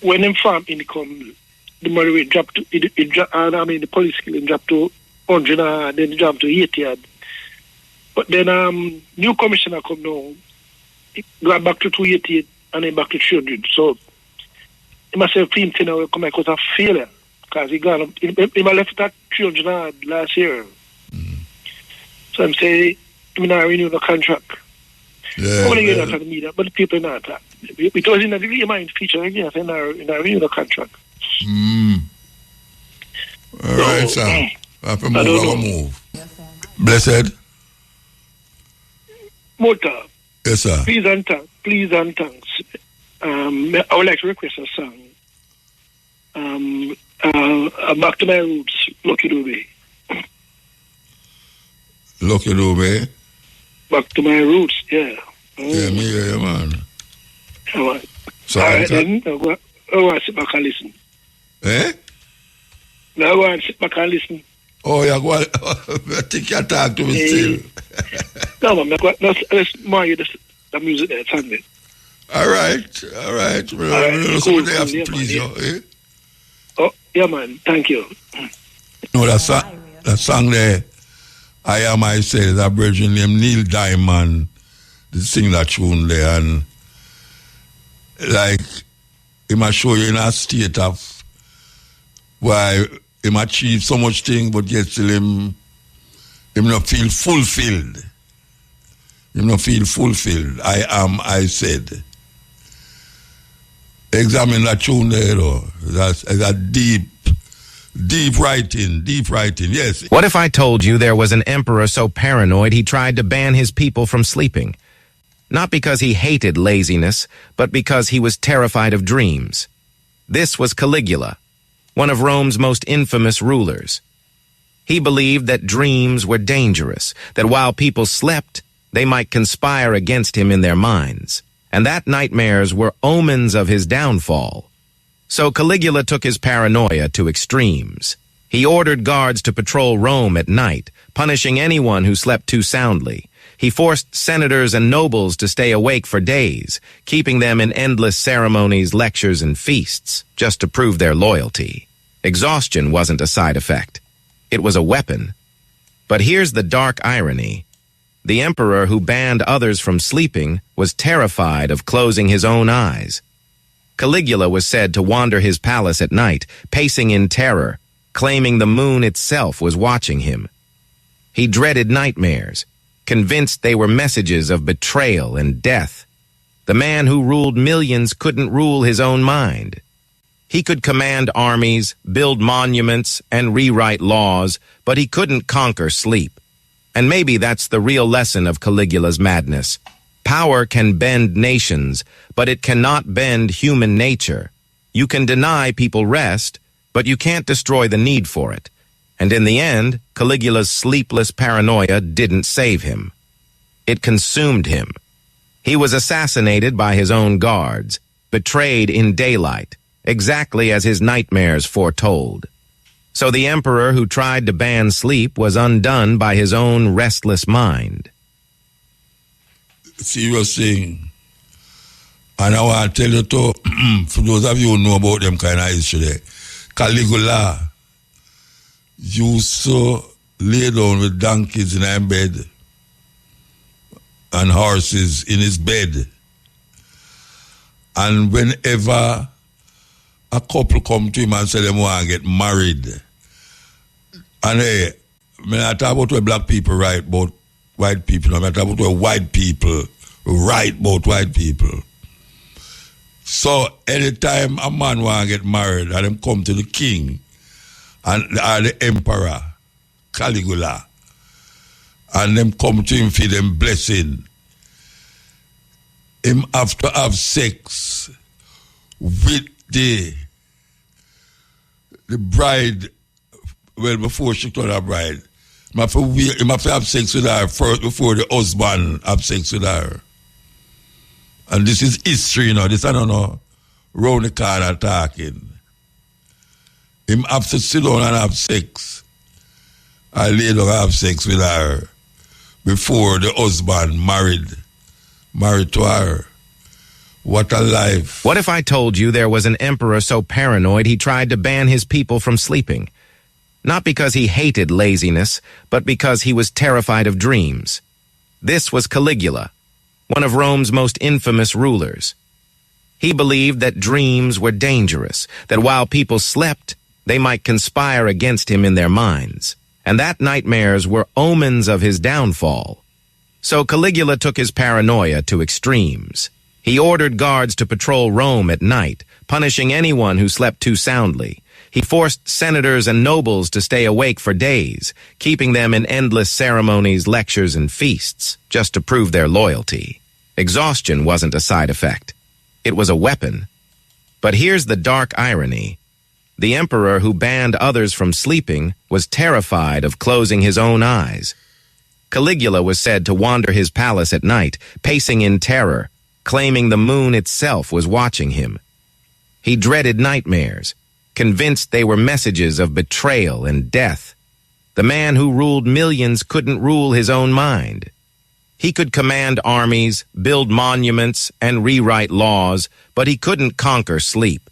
when him farm income the murder rate dropped to the police killing dropped to 100 and then it dropped to 80. But then new commissioner come now, it got back to 288 and then back to 300. So he must have him will come back with a failure because he left that 300 last year. So I'm saying he not renew the contract. Yeah, I want to get that on the media, but the people not that. Because in the remind feature again, I not renew the contract. All right, sir. I move. Blessed. Motor. Yes, sir. Please and thanks. I would like to request a song. Back to my roots, Lucky Dube. Lucky Dube? Back to my roots, yeah. Yeah, me hear you, man. All right. So all right, then. I want to sit back and listen. Eh? I want to sit back and listen. Oh, you go I think you talk to me still. No, man, let's more you the music there, Sunday. All right. Somebody have to please you, eh? Oh, yeah, man. Thank you. No, that song there, I Am I Said, is a virgin named Neil Diamond to sing that tune there, and like, he might show you in a state of why he might achieve so much thing, but yet still him not feel fulfilled. Him not feel fulfilled. I Am I Said. Examine that tune there, though. That's a deep writing, yes. What if I told you there was an emperor so paranoid he tried to ban his people from sleeping? Not because he hated laziness, but because he was terrified of dreams. This was Caligula, one of Rome's most infamous rulers. He believed that dreams were dangerous, that while people slept, they might conspire against him in their minds, and that nightmares were omens of his downfall. So Caligula took his paranoia to extremes. He ordered guards to patrol Rome at night, punishing anyone who slept too soundly. He forced senators and nobles to stay awake for days, keeping them in endless ceremonies, lectures, and feasts, just to prove their loyalty. Exhaustion wasn't a side effect. It was a weapon. But here's the dark irony. The emperor who banned others from sleeping was terrified of closing his own eyes. Caligula was said to wander his palace at night, pacing in terror, claiming the moon itself was watching him. He dreaded nightmares, convinced they were messages of betrayal and death. The man who ruled millions couldn't rule his own mind. He could command armies, build monuments, and rewrite laws, but he couldn't conquer sleep. And maybe that's the real lesson of Caligula's madness. Power can bend nations, but it cannot bend human nature. You can deny people rest, but you can't destroy the need for it. And in the end, Caligula's sleepless paranoia didn't save him. It consumed him. He was assassinated by his own guards, betrayed in daylight, exactly as his nightmares foretold. So the emperor who tried to ban sleep was undone by his own restless mind. Serious thing. And I want to tell you too, for those of you who know about them kind of history there, Caligula used to lay down with donkeys in his bed and horses in his bed. And whenever a couple come to him and say they want to get married, and hey, I mean, I talk about what black people write about white people, I talk about what white people write about white people. So anytime a man want to get married and them come to the king and the emperor, Caligula, and them come to him for them blessing, him have to have sex with the bride, well, before she told her bride. He have to have sex with her first before the husband have sex with her. And this is history, you know. This I don't know. Round the corner talking. Him have to sit down and have sex. I lay down and have sex with her before the husband married to her. What a life. What if I told you there was an emperor so paranoid he tried to ban his people from sleeping? Not because he hated laziness, but because he was terrified of dreams. This was Caligula, one of Rome's most infamous rulers. He believed that dreams were dangerous, that while people slept, they might conspire against him in their minds, and that nightmares were omens of his downfall. So Caligula took his paranoia to extremes. He ordered guards to patrol Rome at night, punishing anyone who slept too soundly. He forced senators and nobles to stay awake for days, keeping them in endless ceremonies, lectures, and feasts, just to prove their loyalty. Exhaustion wasn't a side effect. It was a weapon. But here's the dark irony. The emperor who banned others from sleeping was terrified of closing his own eyes. Caligula was said to wander his palace at night, pacing in terror, claiming the moon itself was watching him. He dreaded nightmares, convinced they were messages of betrayal and death. The man who ruled millions couldn't rule his own mind. He could command armies, build monuments, and rewrite laws, but he couldn't conquer sleep.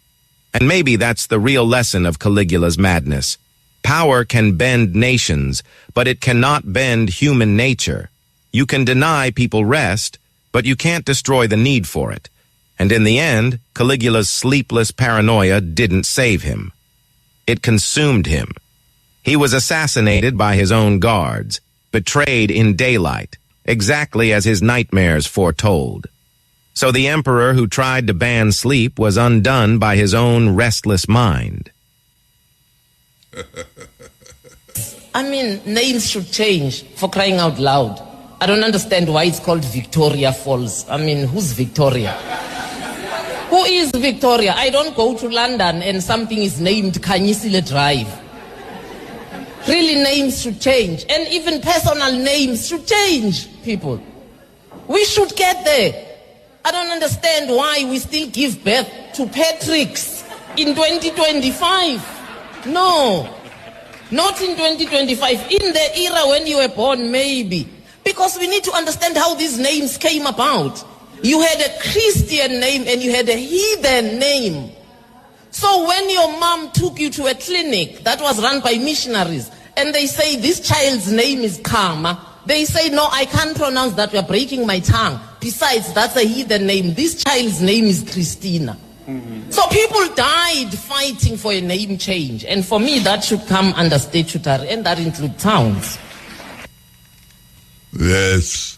And maybe that's the real lesson of Caligula's madness. Power can bend nations, but it cannot bend human nature. You can deny people rest, but you can't destroy the need for it. And in the end, Caligula's sleepless paranoia didn't save him. It consumed him. He was assassinated by his own guards, betrayed in daylight, exactly as his nightmares foretold. So the emperor who tried to ban sleep was undone by his own restless mind. I mean, names should change, for crying out loud. I don't understand why it's called Victoria Falls. I mean, who's Victoria? Who is Victoria? I don't go to London and something is named Kanyisile Drive. Really, names should change. And even personal names should change, people. We should get there. I don't understand why we still give birth to Patricks in 2025. No, not in 2025. In the era when you were born, maybe. Because we need to understand how these names came about. You had a Christian name and you had a heathen name. So when your mom took you to a clinic that was run by missionaries and they say this child's name is Karma, they say, no, I can't pronounce that, we're breaking my tongue. Besides, that's a heathen name. This child's name is Christina. So people died fighting for a name change. And for me, that should come under statutory, and that includes towns. Yes.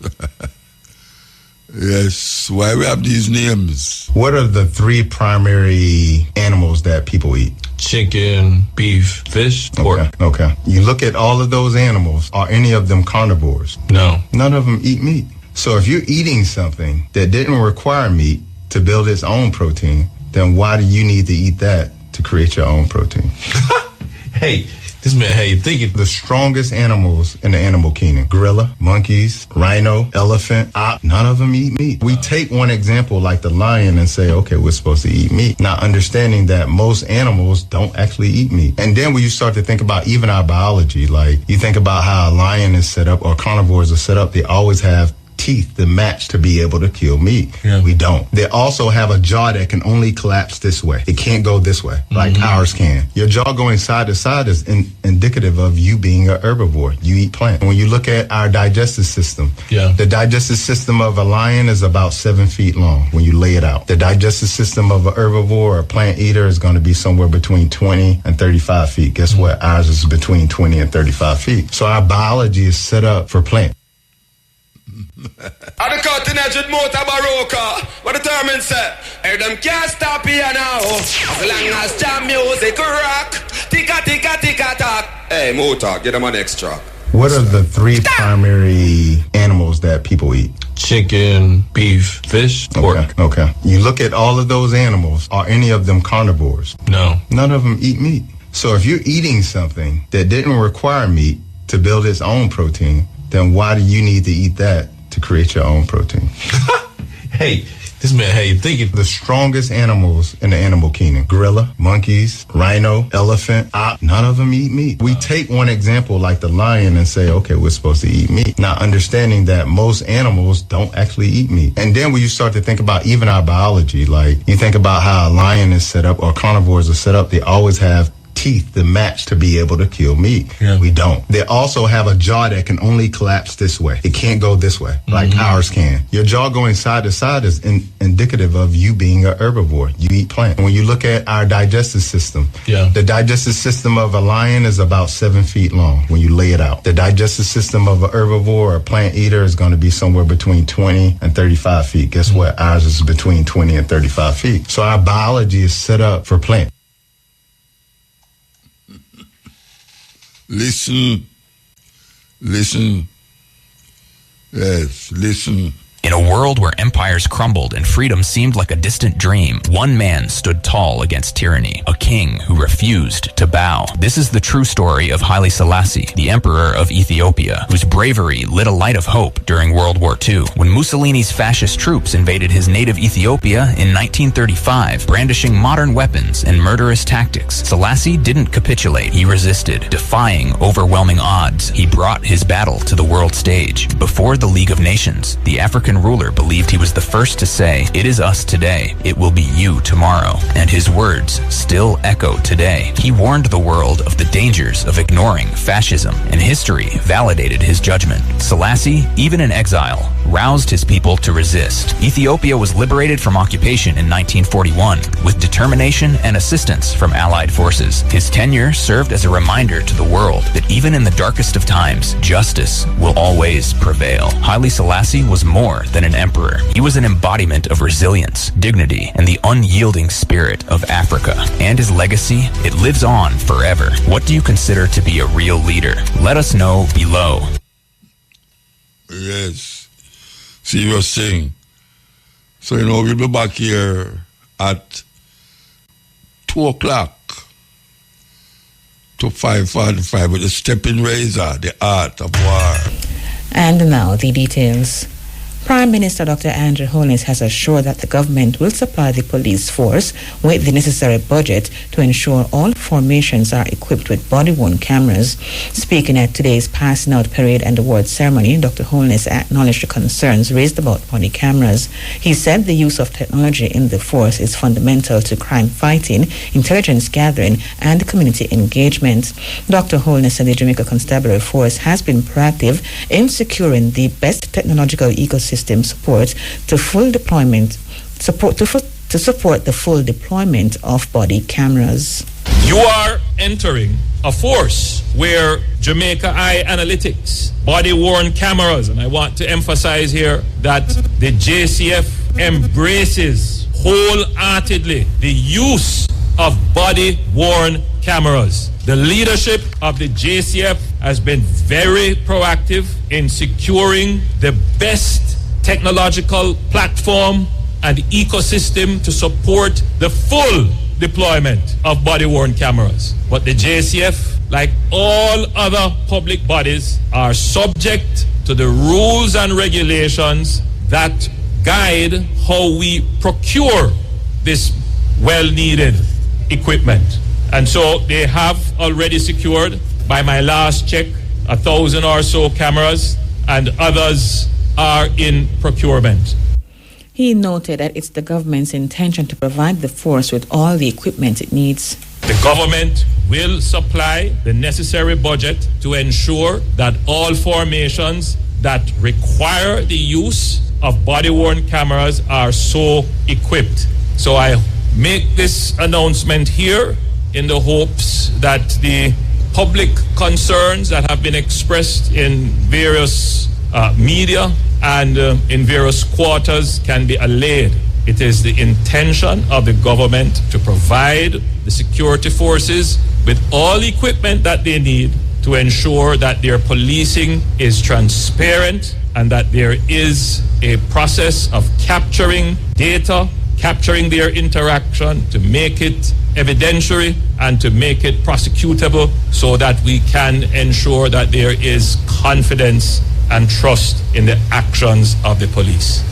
Yes. Why we have these names? What are the three primary animals that people eat? Chicken, beef, fish, pork. Okay. You look at all of those animals. Are any of them carnivores? No. None of them eat meat. So if you're eating something that didn't require meat to build its own protein, then why do you need to eat that to create your own protein? Hey, this man, hey, thinking. The strongest animals in the animal kingdom: gorilla, monkeys, rhino, elephant, ox. None of them eat meat. We take one example like the lion and say, okay, we're supposed to eat meat, not understanding that most animals don't actually eat meat. And then when you start to think about even our biology, like you think about how a lion is set up or carnivores are set up, they always have teeth that match to be able to kill meat. Yeah. We don't. They also have a jaw that can only collapse this way. It can't go this way like ours can. Your jaw going side to side is indicative of you being an herbivore. You eat plants. When you look at our digestive system, the digestive system of a lion is about 7 feet long when you lay it out. The digestive system of an herbivore or a plant eater is going to be somewhere between 20 and 35 feet. Guess what? Ours is between 20 and 35 feet. So our biology is set up for plants. At the cutting edge with Mutabaruka, what determined say, hey, them can't stop here now. As long as jam music rock, ticka ticka ticka tack. Hey, Muta, get them an extra. What are the three primary animals that people eat? Chicken, beef, fish, pork. Okay. You look at all of those animals. Are any of them carnivores? No. None of them eat meat. So if you're eating something that didn't require meat to build its own protein, then why do you need to eat that to create your own protein? Hey, this man, hey, thinking. The strongest animals in the animal kingdom: gorilla, monkeys, rhino, elephant, ox. None of them eat meat. We take one example like the lion and say, okay, we're supposed to eat meat, not understanding that most animals don't actually eat meat. And then when you start to think about even our biology, like you think about how a lion is set up or carnivores are set up, they always have teeth that match to be able to kill meat. We don't. They also have a jaw that can only collapse this way. It can't go this way like ours can. Your jaw going side to side is indicative of you being an herbivore. You eat plants. When you look at our digestive system, the digestive system of a lion is about 7 feet long when you lay it out. The digestive system of a herbivore or a plant eater is going to be somewhere between 20 and 35 feet. Guess what? Ours is between 20 and 35 feet. So our biology is set up for plants. Listen. Yes, listen. In a world where empires crumbled and freedom seemed like a distant dream, one man stood tall against tyranny, a king who refused to bow. This is the true story of Haile Selassie, the Emperor of Ethiopia, whose bravery lit a light of hope during World War II. When Mussolini's fascist troops invaded his native Ethiopia in 1935, brandishing modern weapons and murderous tactics, Selassie didn't capitulate. He resisted, defying overwhelming odds. He brought his battle to the world stage. Before the League of Nations, the African ruler believed he was the first to say, "It is us today, it will be you tomorrow." And his words still echo today. He warned the world of the dangers of ignoring fascism, and history validated his judgment. Selassie, even in exile, roused his people to resist. Ethiopia was liberated from occupation in 1941 with determination and assistance from Allied forces. His tenure served as a reminder to the world that even in the darkest of times, justice will always prevail. Haile Selassie was more than an emperor. He was an embodiment of resilience, dignity, and the unyielding spirit of Africa. And his legacy, it lives on forever. What do you consider to be a real leader? Let us know below. Yes. Serious thing. So, we'll be back here at 2 o'clock to 5:45 with the stepping razor, the art of war. And now the details. Prime Minister Dr. Andrew Holness has assured that the government will supply the police force with the necessary budget to ensure all formations are equipped with body-worn cameras. Speaking at today's passing out parade and awards ceremony, Dr. Holness acknowledged the concerns raised about body cameras. He said the use of technology in the force is fundamental to crime fighting, intelligence gathering, and community engagement. Dr. Holness said the Jamaica Constabulary Force has been proactive in securing the best technological ecosystem support to full deployment to support the full deployment of body cameras. You are entering a force where Jamaica Eye Analytics, body-worn cameras, and I want to emphasize here that the JCF embraces wholeheartedly the use of body-worn cameras. The leadership of the JCF has been very proactive in securing the best technological platform and ecosystem to support the full deployment of body-worn cameras. But the JCF, like all other public bodies, are subject to the rules and regulations that guide how we procure this well-needed equipment. And so they have already secured, by my last check, 1,000 or so cameras, and others are in procurement. He noted that it's the government's intention to provide the force with all the equipment it needs. The government will supply the necessary budget to ensure that all formations that require the use of body-worn cameras are so equipped. So I make this announcement here in the hopes that the public concerns that have been expressed in various media and in various quarters can be allayed. It is the intention of the government to provide the security forces with all equipment that they need to ensure that their policing is transparent and that there is a process of capturing data, capturing their interaction to make it evidentiary and to make it prosecutable so that we can ensure that there is confidence and trust in the actions of the police.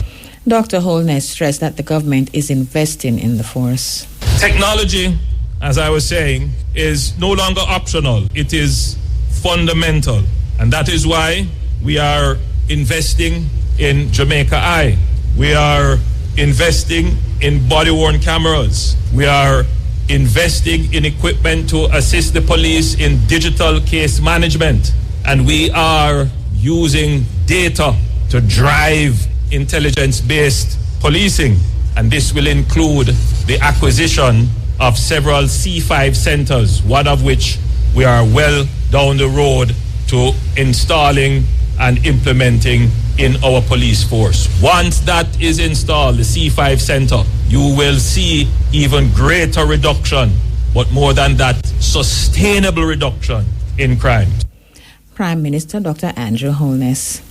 Dr. Holness stressed that the government is investing in the force. Technology, as I was saying, is no longer optional. It is fundamental. And that is why we are investing in Jamaica Eye. We are investing in body-worn cameras. We are investing in equipment to assist the police in digital case management. And we are using data to drive intelligence-based policing. And this will include the acquisition of several C5 centers, one of which we are well down the road to installing and implementing in our police force. Once that is installed, the C5 center, you will see even greater reduction, but more than that, sustainable reduction in crime. Prime Minister Dr. Andrew Holness.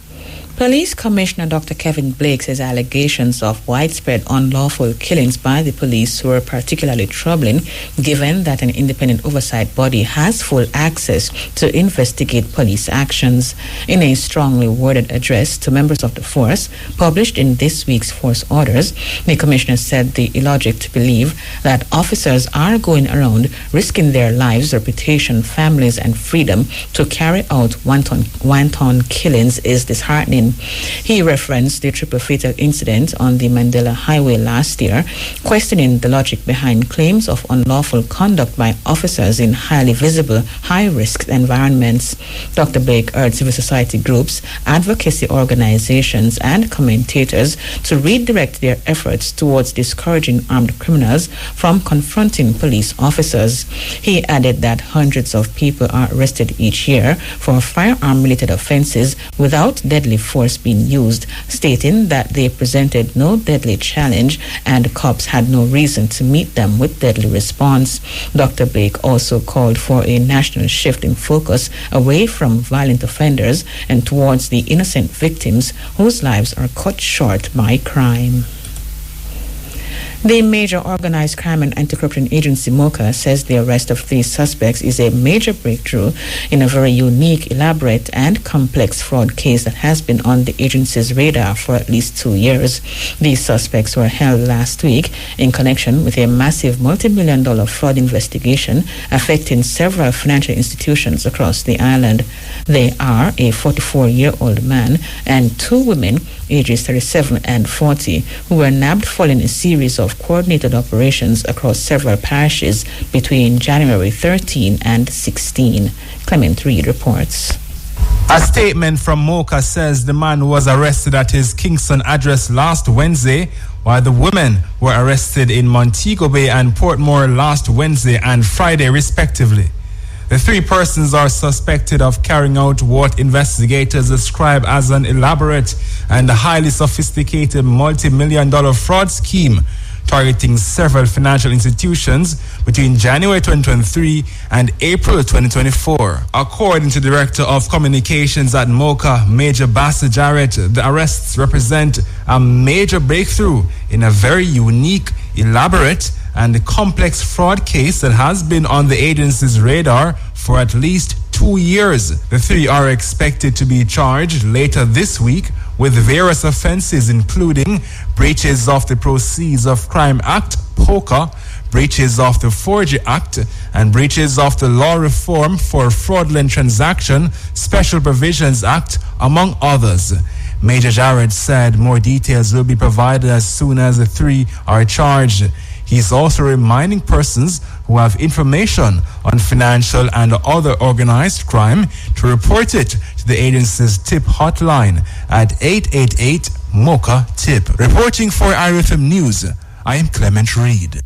Police Commissioner Dr. Kevin Blake says allegations of widespread unlawful killings by the police were particularly troubling, given that an independent oversight body has full access to investigate police actions. In a strongly worded address to members of the force, published in this week's force orders, the commissioner said the illogic to believe that officers are going around risking their lives, reputation, families, and freedom to carry out wanton killings is disheartening. He referenced the triple fatal incident on the Mandela Highway last year, questioning the logic behind claims of unlawful conduct by officers in highly visible, high-risk environments. Dr. Blake urged civil society groups, advocacy organizations, and commentators to redirect their efforts towards discouraging armed criminals from confronting police officers. He added that hundreds of people are arrested each year for firearm-related offenses without deadly force being used, stating that they presented no deadly challenge and cops had no reason to meet them with deadly response. Dr. Blake also called for a national shift in focus away from violent offenders and towards the innocent victims whose lives are cut short by crime. The major organized crime and anti-corruption agency, MOCA, says the arrest of 3 suspects is a major breakthrough in a very unique, elaborate, and complex fraud case that has been on the agency's radar for at least 2 years. These suspects were held last week in connection with a massive multi-million-dollar fraud investigation affecting several financial institutions across the island. They are a 44-year-old man and 2 women, ages 37 and 40, who were nabbed following a series of coordinated operations across several parishes between January 13 and 16. Clement Reed reports. A statement from MOCA says the man was arrested at his Kingston address last Wednesday, while the women were arrested in Montego Bay and Portmore last Wednesday and Friday, respectively. The 3 persons are suspected of carrying out what investigators describe as an elaborate and highly sophisticated multi-million-dollar fraud scheme targeting several financial institutions between January 2023 and April 2024. According to Director of Communications at MOCA, Major Bassett Jarrett, the arrests represent a major breakthrough in a very unique, elaborate, and complex fraud case that has been on the agency's radar for at least 2 years. The 3 are expected to be charged later this week with various offenses, including breaches of the Proceeds of Crime Act, POCA, breaches of the Forgery Act, and breaches of the Law Reform for Fraudulent Transaction Special Provisions Act, among others. Major Jarrett said more details will be provided as soon as the 3 are charged. He's also reminding persons who have information on financial and other organized crime to report it to the agency's tip hotline at 888-MOCA-TIP. Reporting for IRFM News, I am Clement Reed.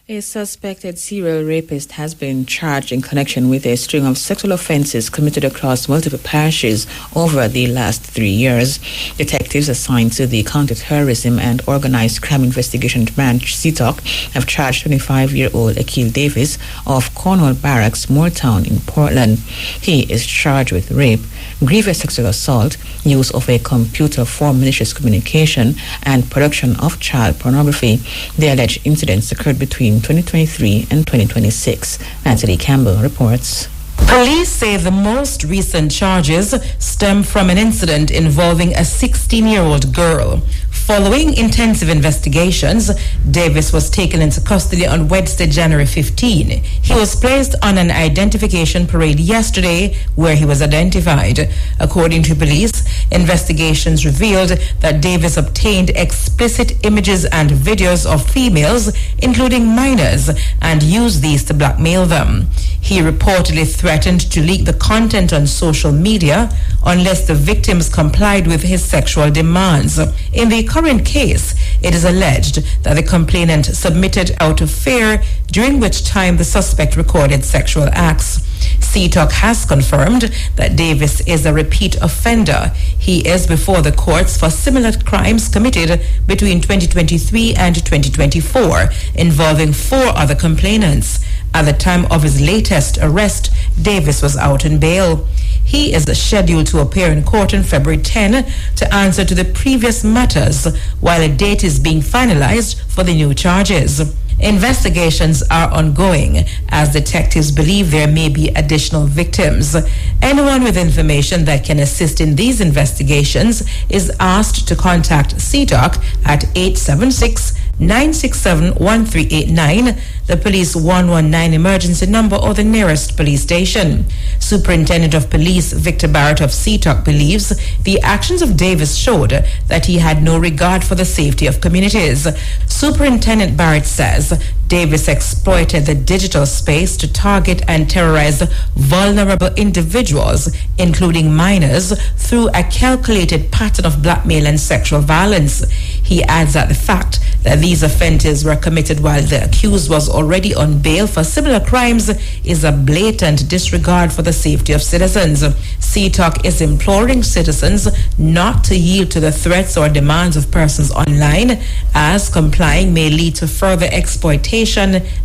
A suspected serial rapist has been charged in connection with a string of sexual offenses committed across multiple parishes over the last 3 years. Detectives assigned to the Counter-Terrorism and Organized Crime Investigation Branch, CTOC, have charged 25-year-old Akil Davis of Cornwall Barracks, Moortown in Portland. He is charged with rape, grievous sexual assault, use of a computer for malicious communication, and production of child pornography. The alleged incidents occurred between 2023 and 2026. Natalie Campbell reports. Police say the most recent charges stem from an incident involving a 16-year-old girl. Following intensive investigations, Davis was taken into custody on Wednesday, January 15. He was placed on an identification parade yesterday where he was identified. According to police, investigations revealed that Davis obtained explicit images and videos of females, including minors, and used these to blackmail them. He reportedly threatened to leak the content on social media unless the victims complied with his sexual demands. In the current case, it is alleged that the complainant submitted out of fear, during which time the suspect recorded sexual acts. CTOC has confirmed that Davis is a repeat offender. He is before the courts for similar crimes committed between 2023 and 2024, involving 4 other complainants. At the time of his latest arrest, Davis was out on bail. He is scheduled to appear in court on February 10 to answer to the previous matters, while a date is being finalized for the new charges. Investigations are ongoing as detectives believe there may be additional victims. Anyone with information that can assist in these investigations is asked to contact CTOC at 876-967-1389, the police 119 emergency number, or the nearest police station. Superintendent of Police Victor Barrett of CTOC believes the actions of Davis showed that he had no regard for the safety of communities. Superintendent Barrett says Davis exploited the digital space to target and terrorize vulnerable individuals, including minors, through a calculated pattern of blackmail and sexual violence. He adds that the fact that these offenses were committed while the accused was already on bail for similar crimes is a blatant disregard for the safety of citizens. CTOC is imploring citizens not to yield to the threats or demands of persons online, as complying may lead to further exploitation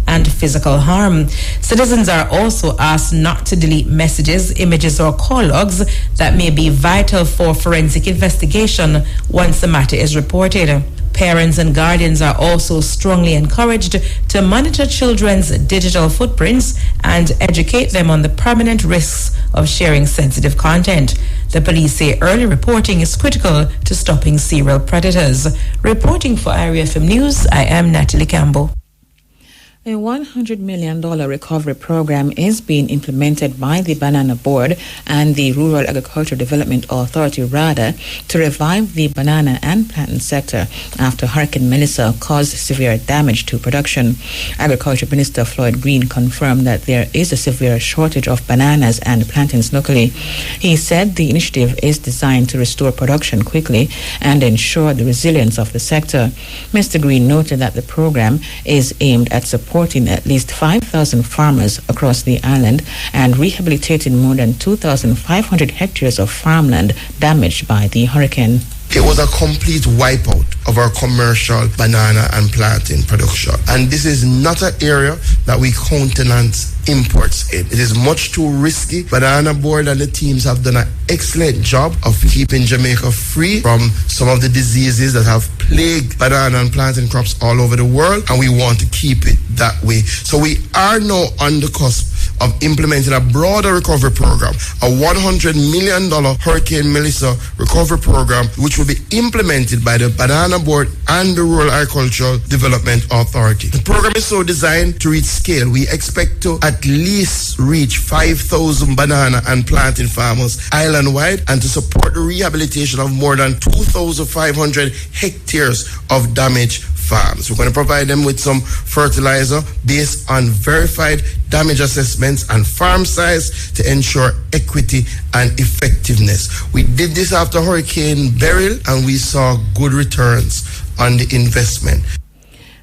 and physical harm. Citizens are also asked not to delete messages, images, or call logs that may be vital for forensic investigation once the matter is reported. Parents and guardians are also strongly encouraged to monitor children's digital footprints and educate them on the permanent risks of sharing sensitive content. The police say early reporting is critical to stopping serial predators. Reporting for Area FM News, I am Natalie Campbell. A $100 million recovery program is being implemented by the Banana Board and the Rural Agriculture Development Authority, RADA, to revive the banana and plantain sector after Hurricane Melissa caused severe damage to production. Agriculture Minister Floyd Green confirmed that there is a severe shortage of bananas and plantains locally. He said the initiative is designed to restore production quickly and ensure the resilience of the sector. Mr. Green noted that the program is aimed at supporting at least 5,000 farmers across the island and rehabilitating more than 2,500 hectares of farmland damaged by the hurricane. It was a complete wipeout of our commercial banana and plantain production. And this is not an area that we countenance imports in. It is much too risky. Banana Board and the teams have done an excellent job of keeping Jamaica free from some of the diseases that have plagued banana and plantain crops all over the world, and we want to keep it that way. So we are now on the cusp of implementing a broader recovery program, a $100 million Hurricane Melissa recovery program, which will be implemented by the Banana Board and the Rural Agricultural Development Authority. The program is so designed to reach scale. We expect to at least reach 5,000 banana and plantain farmers island-wide and to support the rehabilitation of more than 2,500 hectares of damaged farms. We're going to provide them with some fertilizer based on verified damage assessments and farm size to ensure equity and effectiveness. We did this after Hurricane Beryl and we saw good returns on the investment.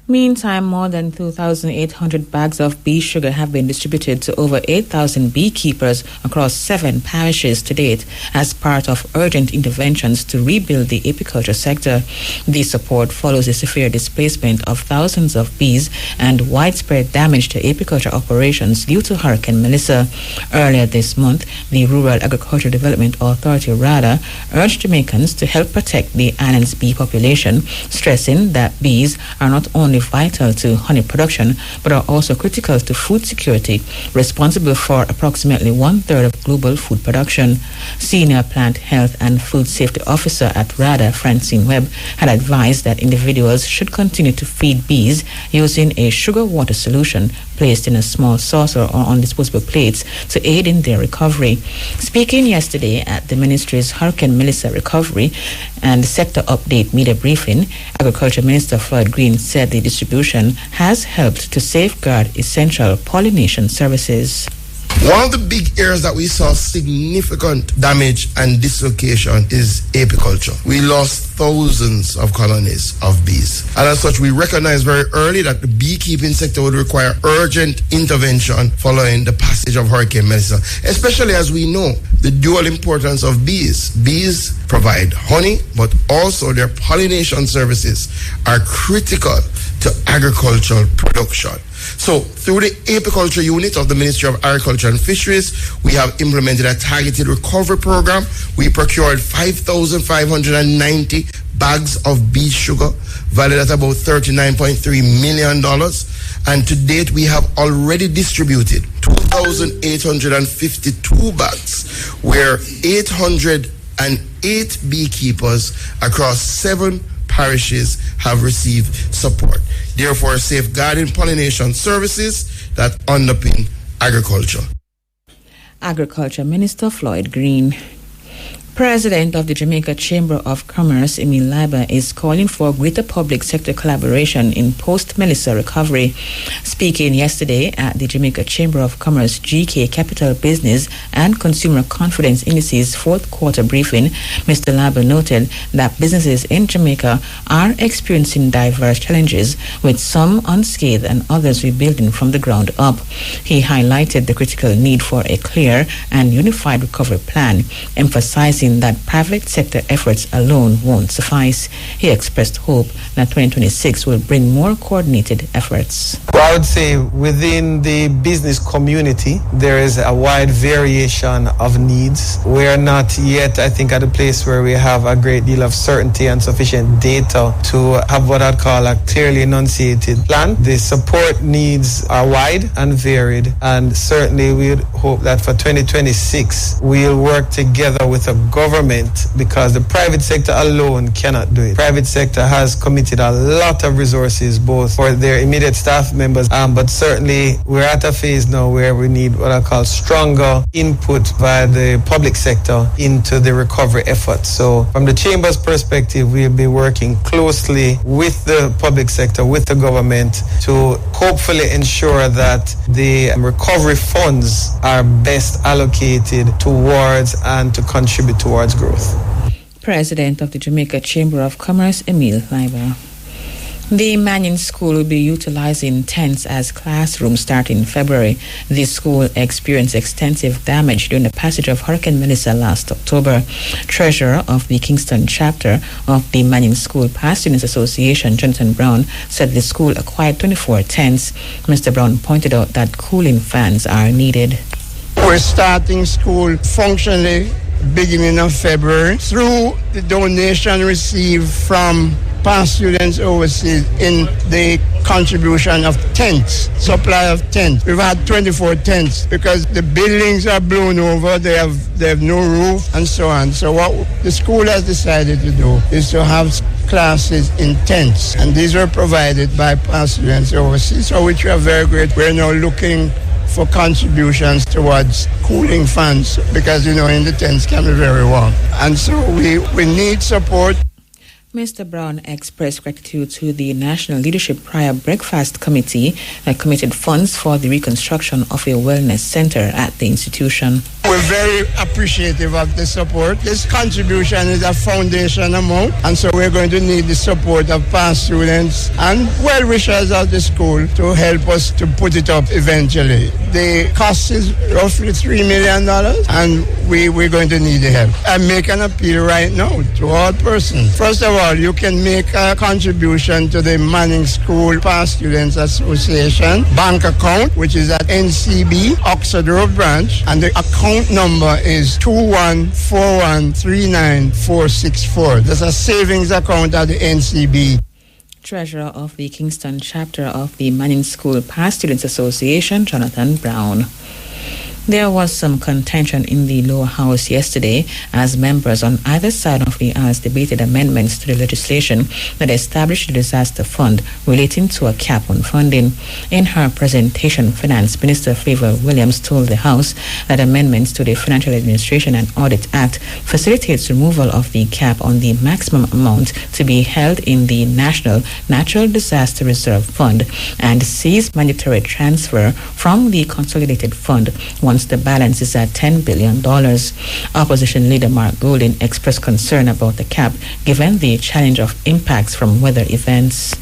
Meantime, more than 2,800 bags of bee sugar have been distributed to over 8,000 beekeepers across 7 parishes to date as part of urgent interventions to rebuild the apiculture sector. The support follows the severe displacement of thousands of bees and widespread damage to apiculture operations due to Hurricane Melissa. Earlier this month, the Rural Agriculture Development Authority, RADA, urged Jamaicans to help protect the island's bee population, stressing that bees are not only vital to honey production, but are also critical to food security, responsible for approximately 1/3 of global food production. Senior Plant Health and Food Safety Officer at RADA, Francine Webb, had advised that individuals should continue to feed bees using a sugar water solution placed in a small saucer or on disposable plates to aid in their recovery. Speaking yesterday at the ministry's Hurricane Melissa Recovery and Sector Update media briefing, Agriculture Minister Floyd Green said the distribution has helped to safeguard essential pollination services. One of the big areas that we saw significant damage and dislocation is apiculture. We lost thousands of colonies of bees. And as such, we recognized very early that the beekeeping sector would require urgent intervention following the passage of Hurricane Melissa, especially as we know the dual importance of bees. Bees provide honey, but also their pollination services are critical to agricultural production. So, through the apiculture unit of the Ministry of Agriculture and Fisheries, we have implemented a targeted recovery program. We procured 5,590 bags of beet sugar, valued at about $39.3 million. And to date, we have already distributed 2,852 bags, where 808 beekeepers across 7 parishes have received support. Therefore, safeguarding pollination services that underpin agriculture. Agriculture Minister Floyd Green. President of the Jamaica Chamber of Commerce, Emil Leiber, is calling for greater public sector collaboration in post-Melissa recovery. Speaking yesterday at the Jamaica Chamber of Commerce GK Capital Business and Consumer Confidence Indices fourth quarter briefing, Mr. Leiber noted that businesses in Jamaica are experiencing diverse challenges, with some unscathed and others rebuilding from the ground up. He highlighted the critical need for a clear and unified recovery plan, emphasizing that private sector efforts alone won't suffice. He expressed hope that 2026 will bring more coordinated efforts. Well, I would say within the business community, there is a wide variation of needs. We are not yet, I think, at a place where we have a great deal of certainty and sufficient data to have what I'd call a clearly enunciated plan. The support needs are wide and varied, and certainly we would hope that for 2026, we'll work together with a government, because the private sector alone cannot do it. Private sector has committed a lot of resources, both for their immediate staff members, but certainly we're at a phase now where we need what I call stronger input via the public sector into the recovery efforts. So from the Chamber's perspective, we'll be working closely with the public sector, with the government, to hopefully ensure that the recovery funds are best allocated towards and to contribute towards growth. President of the Jamaica Chamber of Commerce, Emil Leiber. The Mannion School will be utilizing tents as classrooms starting in February. This school experienced extensive damage during the passage of Hurricane Melissa last October. Treasurer of the Kingston chapter of the Mannion School Past Students Association, Jonathan Brown, said the school acquired 24 tents. Mr. Brown pointed out that cooling fans are needed. We're starting school functionally beginning of February through the donation received from past students overseas in the contribution of tents, supply of tents. We've had 24 tents because the buildings are blown over, they have no roof and so on. So what the school has decided to do is to have classes in tents, and these were provided by past students overseas, so which we are very great. We're now looking for contributions towards cooling fans because, in the tents can be very warm. And so we need support. Mr. Brown expressed gratitude to the National Leadership Prior Breakfast Committee that committed funds for the reconstruction of a wellness center at the institution. We're very appreciative of the support. This contribution is a foundation amount, and so we're going to need the support of past students and well-wishers of the school to help us to put it up eventually. The cost is roughly $3 million, and we're going to need the help. I make an appeal right now to all persons. First of all, you can make a contribution to the Manning School Past Students Association bank account, which is at NCB, Oxford Road branch, and the account number is 214139464. That's a savings account at the NCB. Treasurer of the Kingston chapter of the Manning School Past Students Association, Jonathan Brown. There was some contention in the lower house yesterday as members on either side of the aisle debated amendments to the legislation that established the disaster fund relating to a cap on funding. In her presentation, Finance Minister Favor Williams told the House that amendments to the Financial Administration and Audit Act facilitates removal of the cap on the maximum amount to be held in the National Natural Disaster Reserve Fund and sees mandatory transfer from the consolidated fund once the balance is at $10 billion. Opposition leader Mark Golding expressed concern about the cap given the challenge of impacts from weather events.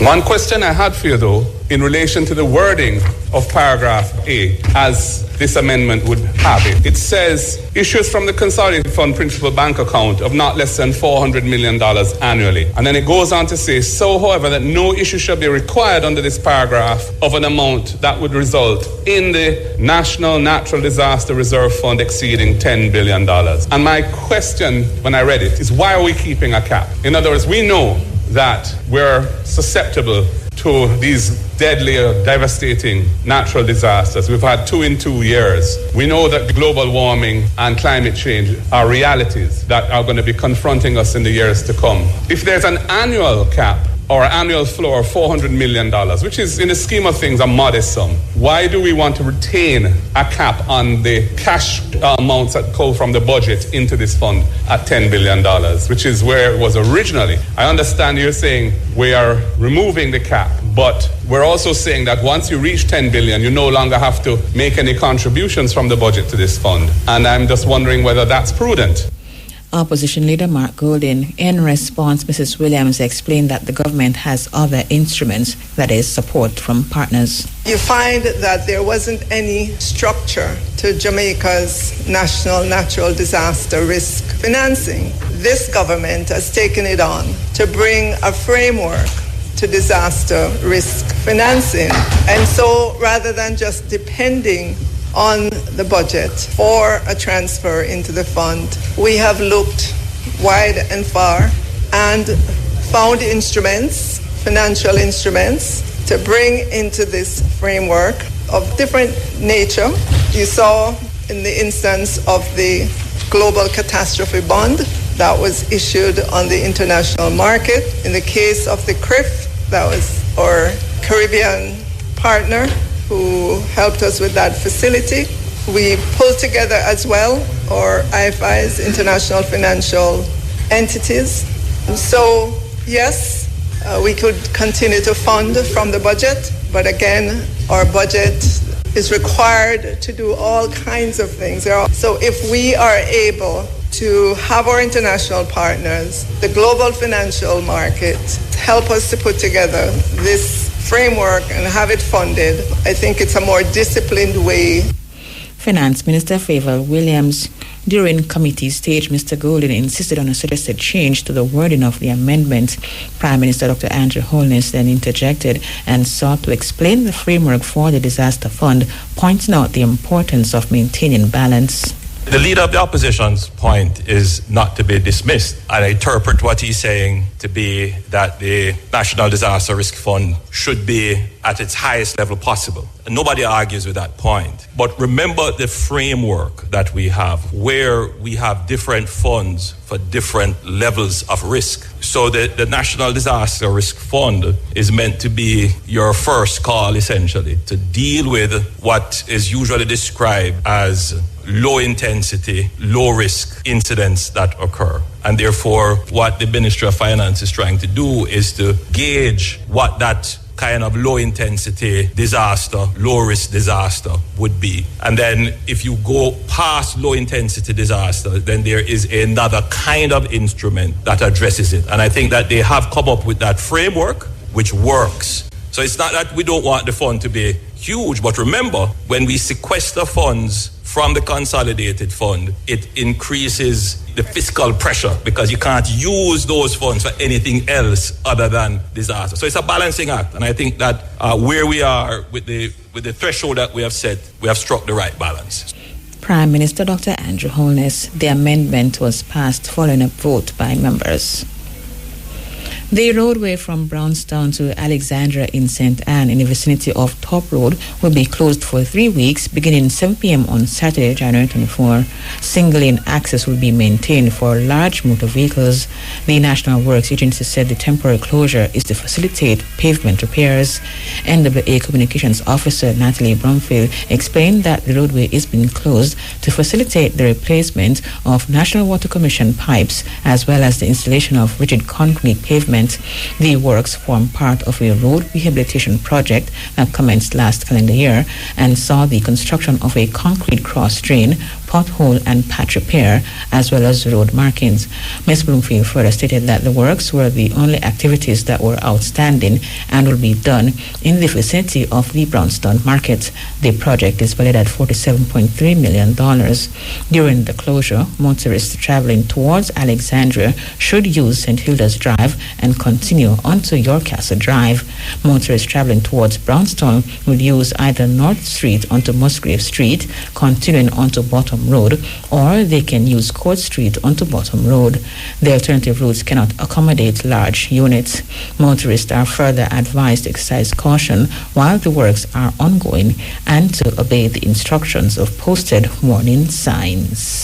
One question I had for you though in relation to the wording of paragraph A, as this amendment would have it. It says, issues from the Consolidated Fund Principal Bank account of not less than $400 million annually. And then it goes on to say, so, however, that no issue shall be required under this paragraph of an amount that would result in the National Natural Disaster Reserve Fund exceeding $10 billion. And my question when I read it is, why are we keeping a cap? In other words, we know that we're susceptible to these deadly or devastating natural disasters. We've had 2 in 2 years. We know that global warming and climate change are realities that are going to be confronting us in the years to come. If there's an annual cap or annual floor of $400 million, which is, in the scheme of things, a modest sum, why do we want to retain a cap on the cash amounts that go from the budget into this fund at $10 billion, which is where it was originally? I understand you're saying we are removing the cap, but we're also saying that once you reach $10 billion, you no longer have to make any contributions from the budget to this fund. And I'm just wondering whether that's prudent. Opposition leader Mark Golden. In response, Mrs. Williams explained that the government has other instruments, that is, support from partners. You find that there wasn't any structure to Jamaica's national natural disaster risk financing. This government has taken it on to bring a framework to disaster risk financing. And so rather than just depending on the budget for a transfer into the fund, we have looked wide and far and found instruments, financial instruments, to bring into this framework of different nature. You saw in the instance of the Global Catastrophe Bond that was issued on the international market. In the case of the CRIF, that was our Caribbean partner who helped us with that facility. We pulled together as well our IFIs, international financial entities. So yes, we could continue to fund from the budget, but again, our budget is required to do all kinds of things. So if we are able to have our international partners, the global financial market, help us to put together this framework and have it funded, I think it's a more disciplined way. Finance Minister Favour Williams. During committee stage, Mr. Golden insisted on a suggested change to the wording of the amendment. Prime Minister Dr. Andrew Holness then interjected and sought to explain the framework for the disaster fund, pointing out the importance of maintaining balance. The leader of the opposition's point is not to be dismissed. I interpret what he's saying to be that the National Disaster Risk Fund should be at its highest level possible. And nobody argues with that point. But remember the framework that we have, where we have different funds for different levels of risk. So the National Disaster Risk Fund is meant to be your first call, essentially, to deal with what is usually described as low-intensity, low-risk incidents that occur. And therefore, what the Ministry of Finance is trying to do is to gauge what that kind of low-intensity disaster, low-risk disaster would be. And then if you go past low-intensity disaster, then there is another kind of instrument that addresses it. And I think that they have come up with that framework, which works. So it's not that we don't want the fund to be huge, but remember, when we sequester funds from the consolidated fund, it increases the fiscal pressure because you can't use those funds for anything else other than disaster. So it's a balancing act, and I think that where we are with the threshold that we have set, we have struck the right balance. Prime Minister Dr. Andrew Holness. The amendment was passed following a vote by members. The roadway from Brownstown to Alexandria in St. Anne in the vicinity of Top Road will be closed for 3 weeks beginning 7 p.m. on Saturday, January 24. Single-lane access will be maintained for large motor vehicles. The National Works Agency said the temporary closure is to facilitate pavement repairs. NWA Communications Officer Natalie Brumfield explained that the roadway is being closed to facilitate the replacement of National Water Commission pipes as well as the installation of rigid concrete pavement development. The works form part of a road rehabilitation project that commenced last calendar year and saw the construction of a concrete cross drain, pothole and patch repair, as well as road markings. Ms. Bloomfield further stated that the works were the only activities that were outstanding and will be done in the vicinity of the Brownstown Market. The project is valued at $47.3 million. During the closure, motorists traveling towards Alexandria should use St. Hilda's Drive and continue onto Yorkcastle Drive. Motorists traveling towards Brownstown will use either North Street onto Musgrave Street, continuing onto Bottom Road, or they can use Court Street onto Bottom Road. The alternative routes cannot accommodate large units. Motorists are further advised to exercise caution while the works are ongoing and to obey the instructions of posted warning signs.